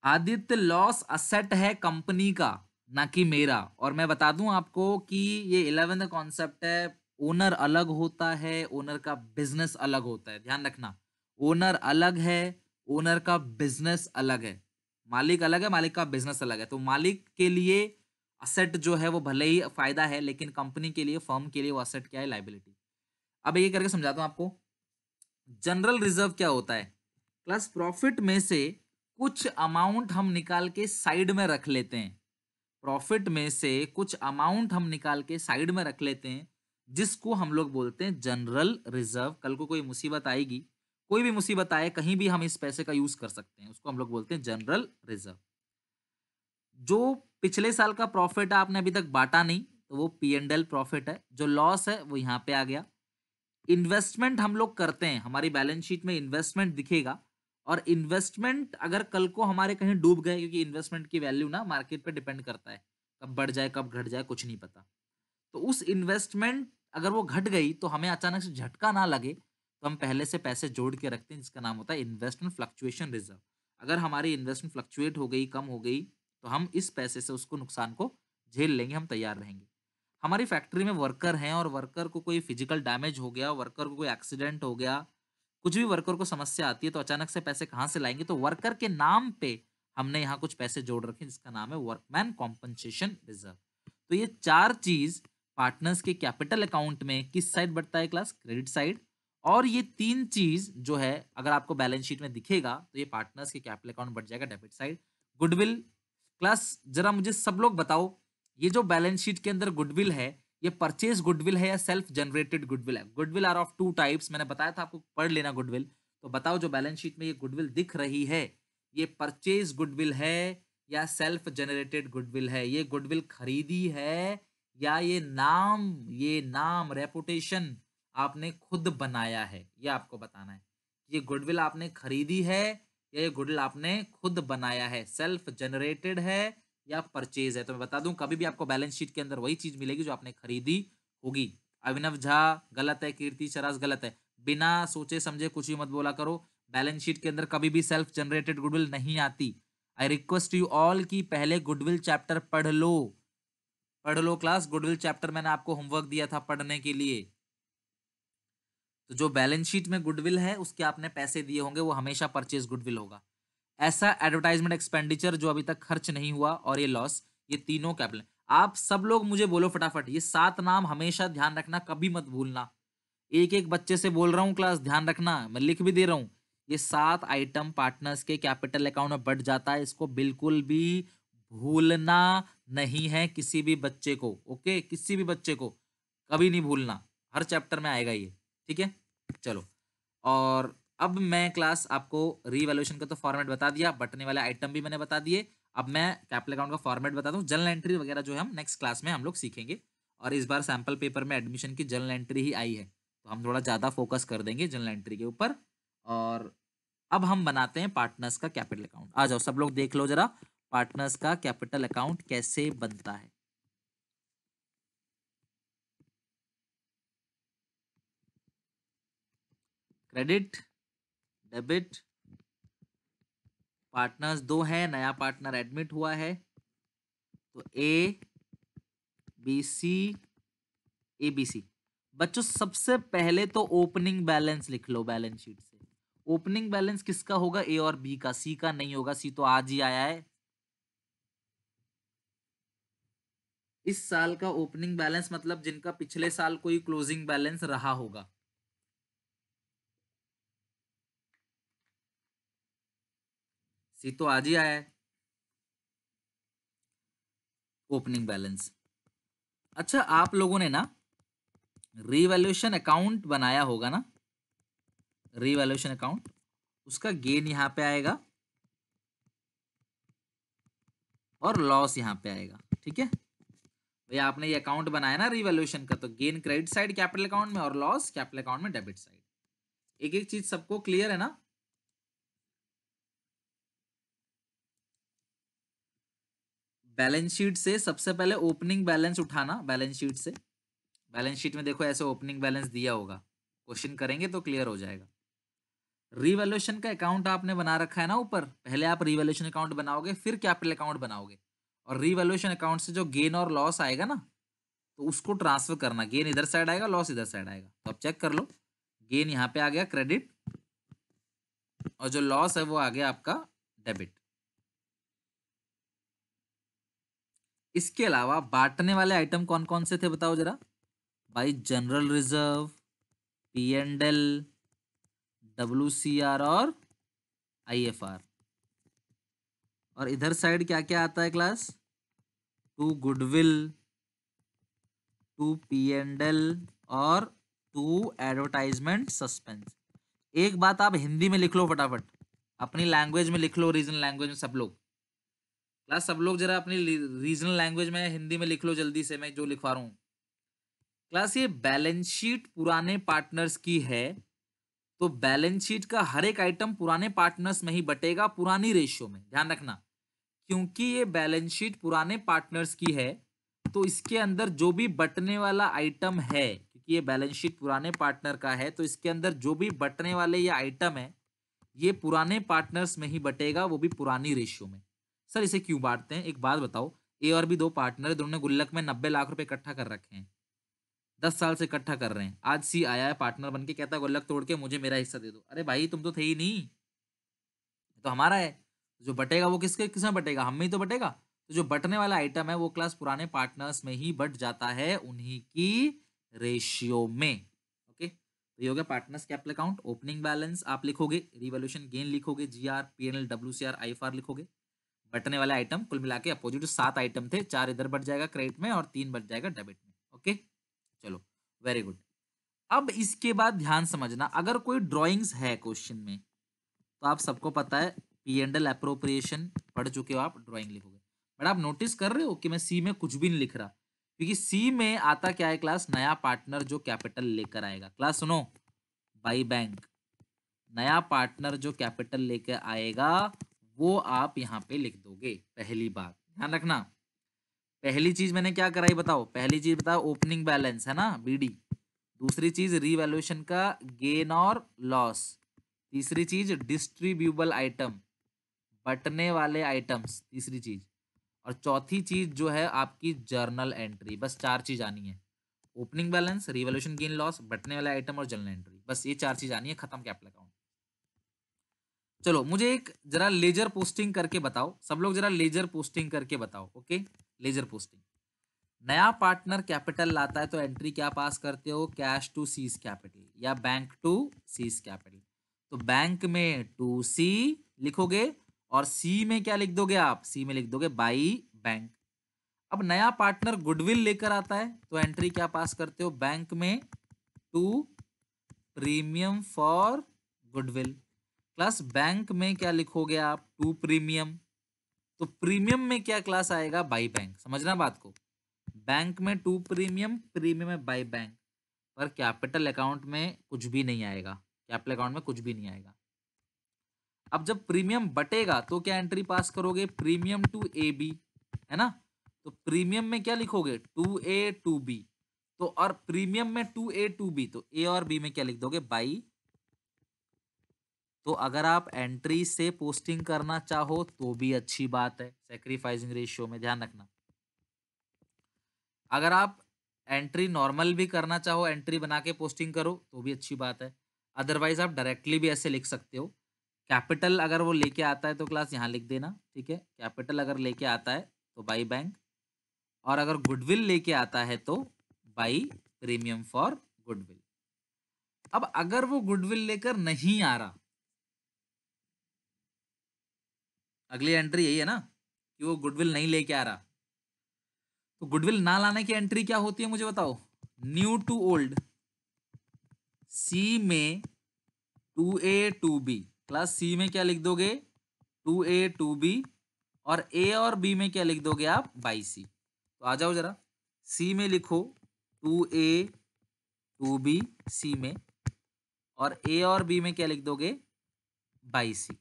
A: आदित्य लॉस असेट है कंपनी का, ना कि मेरा। और मैं बता दूं आपको कि ये 11th कॉन्सेप्ट है, ओनर अलग होता है, ओनर का बिजनेस अलग होता है, ध्यान रखना। ओनर अलग है, ओनर का बिजनेस अलग है। मालिक अलग है, मालिक का बिजनेस अलग है। तो मालिक के लिए असेट जो है वो भले ही फायदा है, लेकिन कंपनी के लिए, फर्म के लिए वो असेट क्या है? लाइबिलिटी। अब ये करके समझाता हूं आपको। जनरल रिजर्व क्या होता है क्लास? प्रॉफिट में से कुछ अमाउंट हम निकाल के साइड में रख लेते हैं। प्रॉफिट में से कुछ अमाउंट हम निकाल के साइड में रख लेते हैं, जिसको हम लोग बोलते हैं जनरल रिजर्व। कल को कोई मुसीबत आएगी, कोई भी मुसीबत आए, कहीं भी हम इस पैसे का यूज कर सकते हैं, उसको हम लोग बोलते हैं जनरल रिजर्व। जो पिछले साल का प्रॉफिट है आपने अभी तक बांटा नहीं, तो वो P&L प्रॉफिट है। जो लॉस है वो यहाँ पे आ गया। इन्वेस्टमेंट हम लोग करते हैं, हमारी बैलेंस शीट में इन्वेस्टमेंट दिखेगा। और इन्वेस्टमेंट अगर कल को हमारे कहीं डूब गए, क्योंकि इन्वेस्टमेंट की वैल्यू ना मार्केट पे डिपेंड करता है, कब बढ़ जाए कब घट जाए कुछ नहीं पता। तो उस इन्वेस्टमेंट अगर वो घट गई तो हमें अचानक से झटका ना लगे, तो हम पहले से पैसे जोड़ के रखते हैं, जिसका नाम होता है इन्वेस्टमेंट फ्लक्चुएशन रिजर्व। अगर हमारी इन्वेस्टमेंट फ्लक्चुएट हो गई, कम हो गई, तो हम इस पैसे से उसको नुकसान को झेल लेंगे, हम तैयार रहेंगे। हमारी फैक्ट्री में वर्कर हैं और वर्कर को कोई फिजिकल डैमेज हो गया, वर्कर को कोई एक्सीडेंट हो गया, कुछ भी वर्कर को समस्या आती है, तो अचानक से पैसे कहाँ से लाएंगे? तो वर्कर के नाम पे हमने यहाँ कुछ पैसे जोड़ रखे हैं, जिसका नाम है वर्कमैन कॉम्पनसेशन रिजर्व। तो ये चार चीज पार्टनर्स के कैपिटल अकाउंट में किस साइड बढ़ता है क्लास? Credit side. और ये तीन चीज जो है अगर आपको बैलेंस शीट में दिखेगा, तो ये पार्टनर्स के कैपिटल अकाउंट बढ़ जाएगा डेबिट साइड। गुडविल क्लास, जरा मुझे सब लोग बताओ, ये जो बैलेंस शीट के अंदर गुडविल है, ये परचेज गुडविल है या सेल्फ जनरेटेड गुडविल है? Goodwill are of two types, मैंने बताया था आपको, पढ़ लेना गुडविल। तो बताओ जो बैलेंस शीट में ये गुडविल दिख रही है, ये परचेज गुडविल है या सेल्फ जनरेटेड गुडविल है? ये गुडविल खरीदी है या ये नाम रेपुटेशन आपने खुद बनाया है? ये आपको बताना है। ये गुडविल आपने खरीदी है या ये गुडविल आपने खुद बनाया है, सेल्फ जनरेटेड है या परचेज है? तो मैं बता दूं, कभी भी आपको बैलेंस शीट के अंदर वही चीज मिलेगी जो आपने खरीदी होगी। अभिनव झा गलत है, कीर्ति चरास गलत है। बिना सोचे समझे कुछ भी मत बोला करो। बैलेंस शीट के अंदर कभी भी सेल्फ जनरेटेड गुडविल नहीं आती। आई रिक्वेस्ट यू ऑल कि पहले गुडविल चैप्टर पढ़ लो। पढ़ लो क्लास, गुडविल चैप्टर मैंने आपको होमवर्क दिया था पढ़ने के लिए। तो जो बैलेंस शीट में गुडविल है उसके आपने पैसे दिए होंगे, वो हमेशा परचेज गुडविल होगा। ऐसा एडवर्टाइजमेंट एक्सपेंडिचर जो अभी तक खर्च नहीं हुआ, और ये लॉस, ये तीनों कैपिटल। आप सब लोग मुझे बोलो फटाफट, ये 7 नाम हमेशा ध्यान रखना, कभी मत भूलना। एक एक बच्चे से बोल रहा हूँ क्लास, ध्यान रखना, मैं लिख भी दे रहा हूँ। ये 7 आइटम पार्टनर्स के कैपिटल अकाउंट में बढ़ जाता है, इसको बिल्कुल भी भूलना नहीं है किसी भी बच्चे को। ओके, किसी भी बच्चे को कभी नहीं भूलना, हर चैप्टर में आएगा ये, ठीक है? चलो, और अब मैं क्लास आपको रीवैल्यूएशन का तो फॉर्मेट बता दिया, बटने वाले आइटम भी मैंने बता दिए। अब मैं कैपिटल अकाउंट का फॉर्मेट बता दूं, जर्नल एंट्री वगैरह जो है हम नेक्स्ट क्लास में हम लोग सीखेंगे। और इस बार सैंपल पेपर में एडमिशन की जर्नल एंट्री ही आई है, तो हम थोड़ा ज़्यादा फोकस कर देंगे जर्नल एंट्री के ऊपर। और अब हम बनाते हैं पार्टनर्स का कैपिटल अकाउंट। आ जाओ सब लोग देख लो जरा, पार्टनर्स का कैपिटल अकाउंट कैसे बनता है। क्रेडिट, डेबिट, पार्टनर्स दो है, नया पार्टनर एडमिट हुआ है, तो ABC। बच्चों सबसे पहले तो ओपनिंग बैलेंस लिख लो बैलेंस शीट से। ओपनिंग बैलेंस किसका होगा? ए और बी का, सी का नहीं होगा, सी तो आज ही आया है। इस साल का ओपनिंग बैलेंस मतलब जिनका पिछले साल कोई क्लोजिंग बैलेंस रहा होगा। सी तो आज ही आया है, ओपनिंग बैलेंस। अच्छा, आप लोगों ने ना रीवैल्यूएशन अकाउंट बनाया होगा ना, रीवैल्यूएशन अकाउंट, उसका गेन यहां पे आएगा और लॉस यहां पे आएगा, ठीक है भैया? आपने ये अकाउंट बनाया ना रीवैल्यूएशन का, तो gain credit side capital account में और लॉस कैपिटल अकाउंट में डेबिट साइड। एक एक चीज सबको क्लियर है ना? बैलेंस शीट से सबसे पहले ओपनिंग बैलेंस उठाना, बैलेंस शीट से। बैलेंस शीट में देखो ऐसे ओपनिंग बैलेंस दिया होगा, क्वेश्चन करेंगे तो क्लियर हो जाएगा। रिवैल्यूएशन का अकाउंट आपने बना रखा है ना ऊपर, पहले आप रिवैल्यूएशन अकाउंट बनाओगे फिर कैपिटल अकाउंट बनाओगे, और रिवैल्यूएशन अकाउंट से जो गेन और लॉस आएगा ना तो उसको ट्रांसफर करना, गेन इधर साइड आएगा लॉस इधर साइड आएगा। तो अब चेक कर लो, गेन यहाँ पे आ गया क्रेडिट और जो लॉस है वो आ गया आपका डेबिट। इसके अलावा बांटने वाले आइटम कौन कौन से थे बताओ जरा भाई, जनरल रिजर्व, P&L, WCR और IFR। और इधर साइड क्या क्या आता है class, to goodwill, to P&L और टू एडवर्टाइजमेंट सस्पेंस। एक बात आप हिंदी में लिख लो फटाफट, अपनी लैंग्वेज में लिख लो, रीजनल लैंग्वेज में सब लोग, क्लास सब लोग जरा अपनी रीजनल लैंग्वेज में हिंदी में लिख लो जल्दी से, मैं जो लिखवा रहा हूँ। क्लास ये बैलेंस शीट पुराने पार्टनर्स की है, तो बैलेंस शीट का हर एक आइटम पुराने पार्टनर्स में ही बटेगा, पुरानी रेशियो में, ध्यान रखना। क्योंकि ये बैलेंस शीट पुराने पार्टनर्स की है तो इसके अंदर जो भी बटने वाला आइटम है, क्योंकि ये बैलेंस शीट पुराने पार्टनर का है तो इसके अंदर जो भी बटने वाले ये आइटम है ये पुराने पार्टनर्स में ही बटेगा, वो भी पुरानी रेशियो में। सर इसे क्यों बांटते हैं, एक बात बताओ, ए और बी दो पार्टनर है, दोनों ने गुल्लक में 90 लाख रुपए इकट्ठा कर रखे हैं, 10 साल से इकट्ठा कर रहे हैं। आज सी आया है पार्टनर बन के, कहता है गुल्लक तोड़ के मुझे मेरा हिस्सा दे दो। अरे भाई तुम तो थे ही नहीं, तो हमारा है, जो बटेगा वो किसके किसमें बटेगा, हम में ही तो बटेगा। तो जो बटने वाला आइटम है वो क्लास पुराने पार्टनर्स में ही बट जाता है, उन्हीं की रेशियो में। ओके, तो ये हो गया partners capital account. Opening balance आप लिखोगे, रिवॉल्यूशन गेन लिखोगे, GR, P&L, WCR, IFR लिखोगे। बटने वाले आइटम कुल मिला के अपोजिट 7 आइटम थे, 4 इधर बट जाएगा क्रेडिट में और 3 बच जाएगा डेबिट में। ओके चलो, वेरी गुड। अब इसके बाद ध्यान समझना, अगर कोई ड्रॉइंग्स है क्वेश्चन में तो आप सबको पता है P&L अप्रोप्रिएशन पढ़ चुके हो आप, ड्राइंग लिखोगे। बट आप नोटिस कर रहे हो कि मैं सी में कुछ भी नहीं लिख रहा, क्योंकि सी में आता क्या है क्लास, नया पार्टनर जो कैपिटल लेकर आएगा। क्लास सुनो, बाई बैंक, नया पार्टनर जो कैपिटल लेकर आएगा वो आप यहाँ पे लिख दोगे। पहली बात ध्यान रखना, पहली चीज मैंने क्या कराई बताओ, पहली चीज बताओ ओपनिंग बैलेंस है ना BD, दूसरी चीज रिवैल्यूएशन का गेन और लॉस, तीसरी चीज डिस्ट्रीब्यूबल आइटम, बटने वाले आइटम्स, तीसरी चीज, और चौथी चीज जो है आपकी जर्नल एंट्री। बस 4 चीज आनी है, opening balance, revolution gain loss, बटने वाले आइटम और जर्नल एंट्री, बस ये 4 चीज आनी है, खत्म कैपिटल अकाउंट। चलो मुझे एक जरा लेजर पोस्टिंग करके बताओ, सब लोग जरा लेजर पोस्टिंग करके बताओ। ओके, लेजर पोस्टिंग, नया पार्टनर कैपिटल लाता है तो एंट्री क्या पास करते हो, कैश टू सीज कैपिटल या बैंक टू सीज कैपिटल। तो बैंक में टू सी लिखोगे और सी में क्या लिख दोगे आप, सी में लिख दोगे बाई बैंक। अब नया पार्टनर गुडविल लेकर आता है तो एंट्री क्या पास करते हो, बैंक में to premium for goodwill. Class bank में क्या लिखोगे आप, टू प्रीमियम, तो प्रीमियम में क्या क्लास आएगा, बाई बैंक। समझना बात को, बैंक में टू प्रीमियम, प्रीमियम में बाई बैंक, पर कैपिटल अकाउंट में कुछ भी नहीं आएगा, कैपिटल अकाउंट में कुछ भी नहीं आएगा। अब जब प्रीमियम बटेगा तो क्या एंट्री पास करोगे, प्रीमियम टू AB, है ना, तो प्रीमियम में क्या लिखोगे, 2A 2B, तो और प्रीमियम में 2A 2B, तो A और B में क्या लिख दोगे, बाई। तो अगर आप एंट्री से पोस्टिंग करना चाहो तो भी अच्छी बात है, सेक्रीफाइसिंग रेशियो में, ध्यान रखना। अगर आप एंट्री नॉर्मल भी करना चाहो, एंट्री बना के पोस्टिंग करो तो भी अच्छी बात है। अदरवाइज आप डायरेक्टली भी ऐसे लिख सकते हो, कैपिटल अगर वो लेके आता है तो क्लास यहाँ लिख देना, ठीक है, कैपिटल अगर लेके आता है तो बाई बैंक, और अगर गुडविल लेके आता है तो बाई प्रीमियम फॉर गुडविल। अब अगर वो गुडविल लेकर नहीं आ रहा, अगली एंट्री यही है ना कि वो गुडविल नहीं लेके आ रहा, तो गुडविल ना लाने की एंट्री क्या होती है मुझे बताओ, न्यू टू ओल्ड, सी में 2A 2B, क्लास सी में क्या लिख दोगे, 2A 2B, और ए और बी में क्या लिख दोगे आप, बाई सी। तो आ जाओ जरा, सी में लिखो 2A 2B सी में, और ए और बी में क्या लिख दोगे, बाई सी।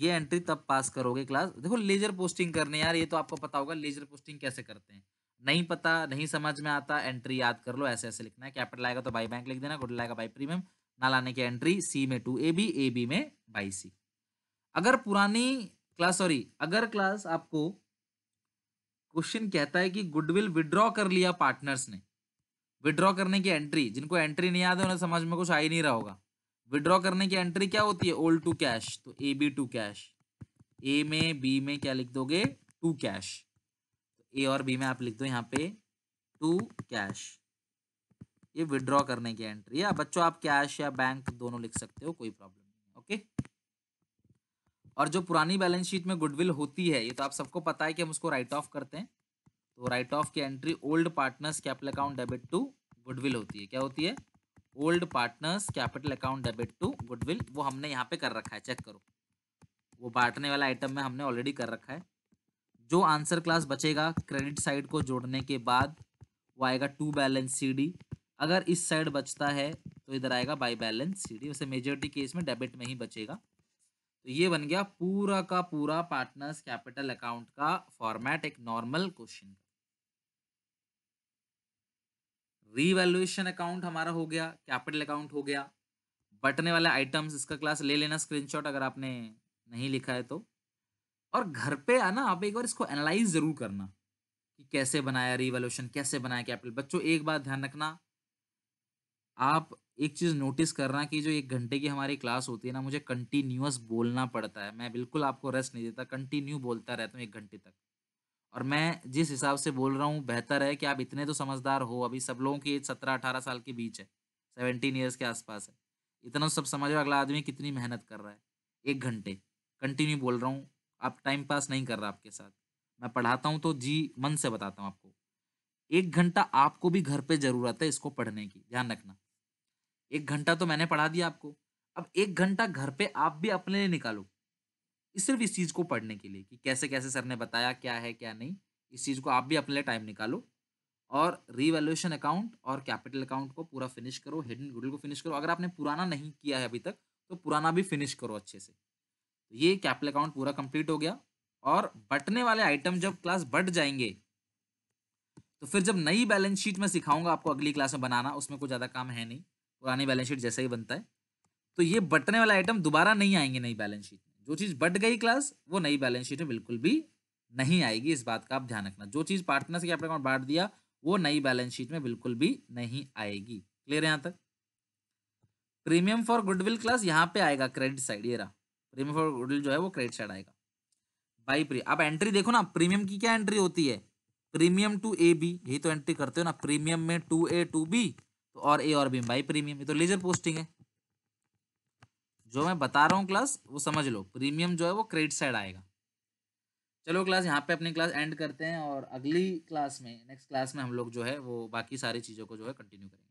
A: ये एंट्री तब पास करोगे क्लास। देखो लेजर पोस्टिंग करने यार, ये तो आपको पता होगा लेजर पोस्टिंग कैसे करते हैं। नहीं पता, नहीं समझ में आता, एंट्री याद कर लो, ऐसे ऐसे लिखना है। कैपिटल आएगा तो बाई बैंक लिख देना, गुड आएगा बाई प्रीमियम, ना लाने की एंट्री सी में 2AB, AB में बाई सी। अगर पुरानी क्लास, सॉरी, अगर क्लास आपको क्वेश्चन कहता है कि गुडविल विड्रॉ कर लिया पार्टनर्स ने, विड्रॉ करने की एंट्री, जिनको एंट्री नहीं याद है उन्हें समझ में कुछ आ ही नहीं रहा होगा। विड्रॉ करने की एंट्री क्या होती है? ओल्ड टू कैश, तो A B to cash. A में बी में क्या लिख दोगे? To cash. तो ए और बी में आप लिख दो यहाँ पे टू कैश। ये विड्रॉ करने की एंट्री है। बच्चों आप कैश या बैंक दोनों लिख सकते हो, कोई प्रॉब्लम नहीं। ओके। और जो पुरानी बैलेंस शीट में गुडविल होती है, ये तो आप सबको पता है कि हम उसको राइट ऑफ करते हैं। तो राइट ऑफ की entry old partners capital account debit to goodwill होती है। क्या होती है? Old partners capital account debit to goodwill. वो हमने यहाँ पे कर रखा है, चेक करो। वो बांटने वाला आइटम में हमने ऑलरेडी कर रखा है। जो आंसर क्लास बचेगा क्रेडिट साइड को जोड़ने के बाद, वो आएगा टू बैलेंस CD। अगर इस साइड बचता है तो इधर आएगा बाई बैलेंस CD। वैसे मेजोरिटी केस में डेबिट में ही बचेगा। तो ये बन गया पूरा का पूरा पार्टनर्स कैपिटल अकाउंट का फॉर्मेट, एक नॉर्मल क्वेश्चन। रीवैल्यूएशन अकाउंट हमारा हो गया, कैपिटल अकाउंट हो गया। बटने वाले आइटम्स, इसका क्लास ले लेना स्क्रीनशॉट अगर आपने नहीं लिखा है तो। और घर पे आना आप एक बार इसको एनालाइज जरूर करना कि कैसे बनाया रीवैल्यूएशन, कैसे बनाया कैपिटल। बच्चों एक बात ध्यान रखना, आप एक चीज नोटिस करना कि जो 1 घंटे की हमारी क्लास होती है ना, मुझे कंटिन्यूअस बोलना पड़ता है। मैं बिल्कुल आपको रेस्ट नहीं देता, कंटिन्यू बोलता रहता हूँ 1 घंटे तक। और मैं जिस हिसाब से बोल रहा हूँ, बेहतर है कि आप इतने तो समझदार हो। अभी सब लोगों की एज 17-18 साल के बीच है, 17 ईयर्स के आसपास है। इतना सब समझो अगला आदमी कितनी मेहनत कर रहा है। 1 घंटे कंटिन्यू बोल रहा हूँ, आप टाइम पास नहीं कर रहा आपके साथ। मैं पढ़ाता हूँ तो जी मन से बताता हूँ आपको। 1 घंटा आपको भी घर पे जरूरत है इसको पढ़ने की, ध्यान रखना। 1 घंटा तो मैंने पढ़ा दिया आपको, अब 1 घंटा घर पे आप भी अपने लिए निकालो, सिर्फ इस चीज को पढ़ने के लिए कि कैसे कैसे सर ने बताया, क्या है क्या नहीं। इस चीज को आप भी अपने लिए टाइम निकालो और रीवैल्यूएशन अकाउंट और कैपिटल अकाउंट को पूरा फिनिश करो, हिडन गुडविल को फिनिश करो। अगर आपने पुराना नहीं किया है अभी तक तो पुराना भी फिनिश करो अच्छे से। तो ये कैपिटल अकाउंट पूरा कंप्लीट हो गया। और बटने वाले आइटम जब क्लास बढ़ जाएंगे तो फिर जब नई बैलेंस शीट में सिखाऊंगा आपको अगली क्लास में बनाना, उसमें कुछ ज्यादा काम है नहीं, पुरानी बैलेंस शीट जैसा ही बनता है। तो ये बटने वाले आइटम दोबारा नहीं आएंगे नई बैलेंस शीट में। जो चीज बट गई क्लास, वो नई बैलेंस शीट में बिल्कुल भी नहीं आएगी। इस बात का आप ध्यान रखना। जो चीज पार्टनर से कैपिटल अकाउंट बांट दिया, वो नई बैलेंस शीट में बिल्कुल भी नहीं आएगी। क्लियर है यहां तक? प्रीमियम फॉर गुडविल क्लास यहाँ पे आएगा क्रेडिट साइड, ये रहा। प्रीमियम फॉर गुडविल जो है वो क्रेडिट साइड आएगा। बाई प्री, अब एंट्री देखो ना, प्रीमियम की क्या एंट्री होती है? प्रीमियम टू AB, यही तो एंट्री करते हो ना। प्रीमियम में 2A 2B, तो और A और B में बाई प्रीमियम। ये तो लेजर पोस्टिंग है। जो मैं बता रहा हूँ क्लास वो समझ लो, प्रीमियम जो है वो क्रेडिट साइड आएगा। चलो क्लास यहाँ पे अपनी क्लास एंड करते हैं और अगली क्लास में, नेक्स्ट क्लास में हम लोग जो है वो बाकी सारी चीज़ों को जो है कंटिन्यू करेंगे।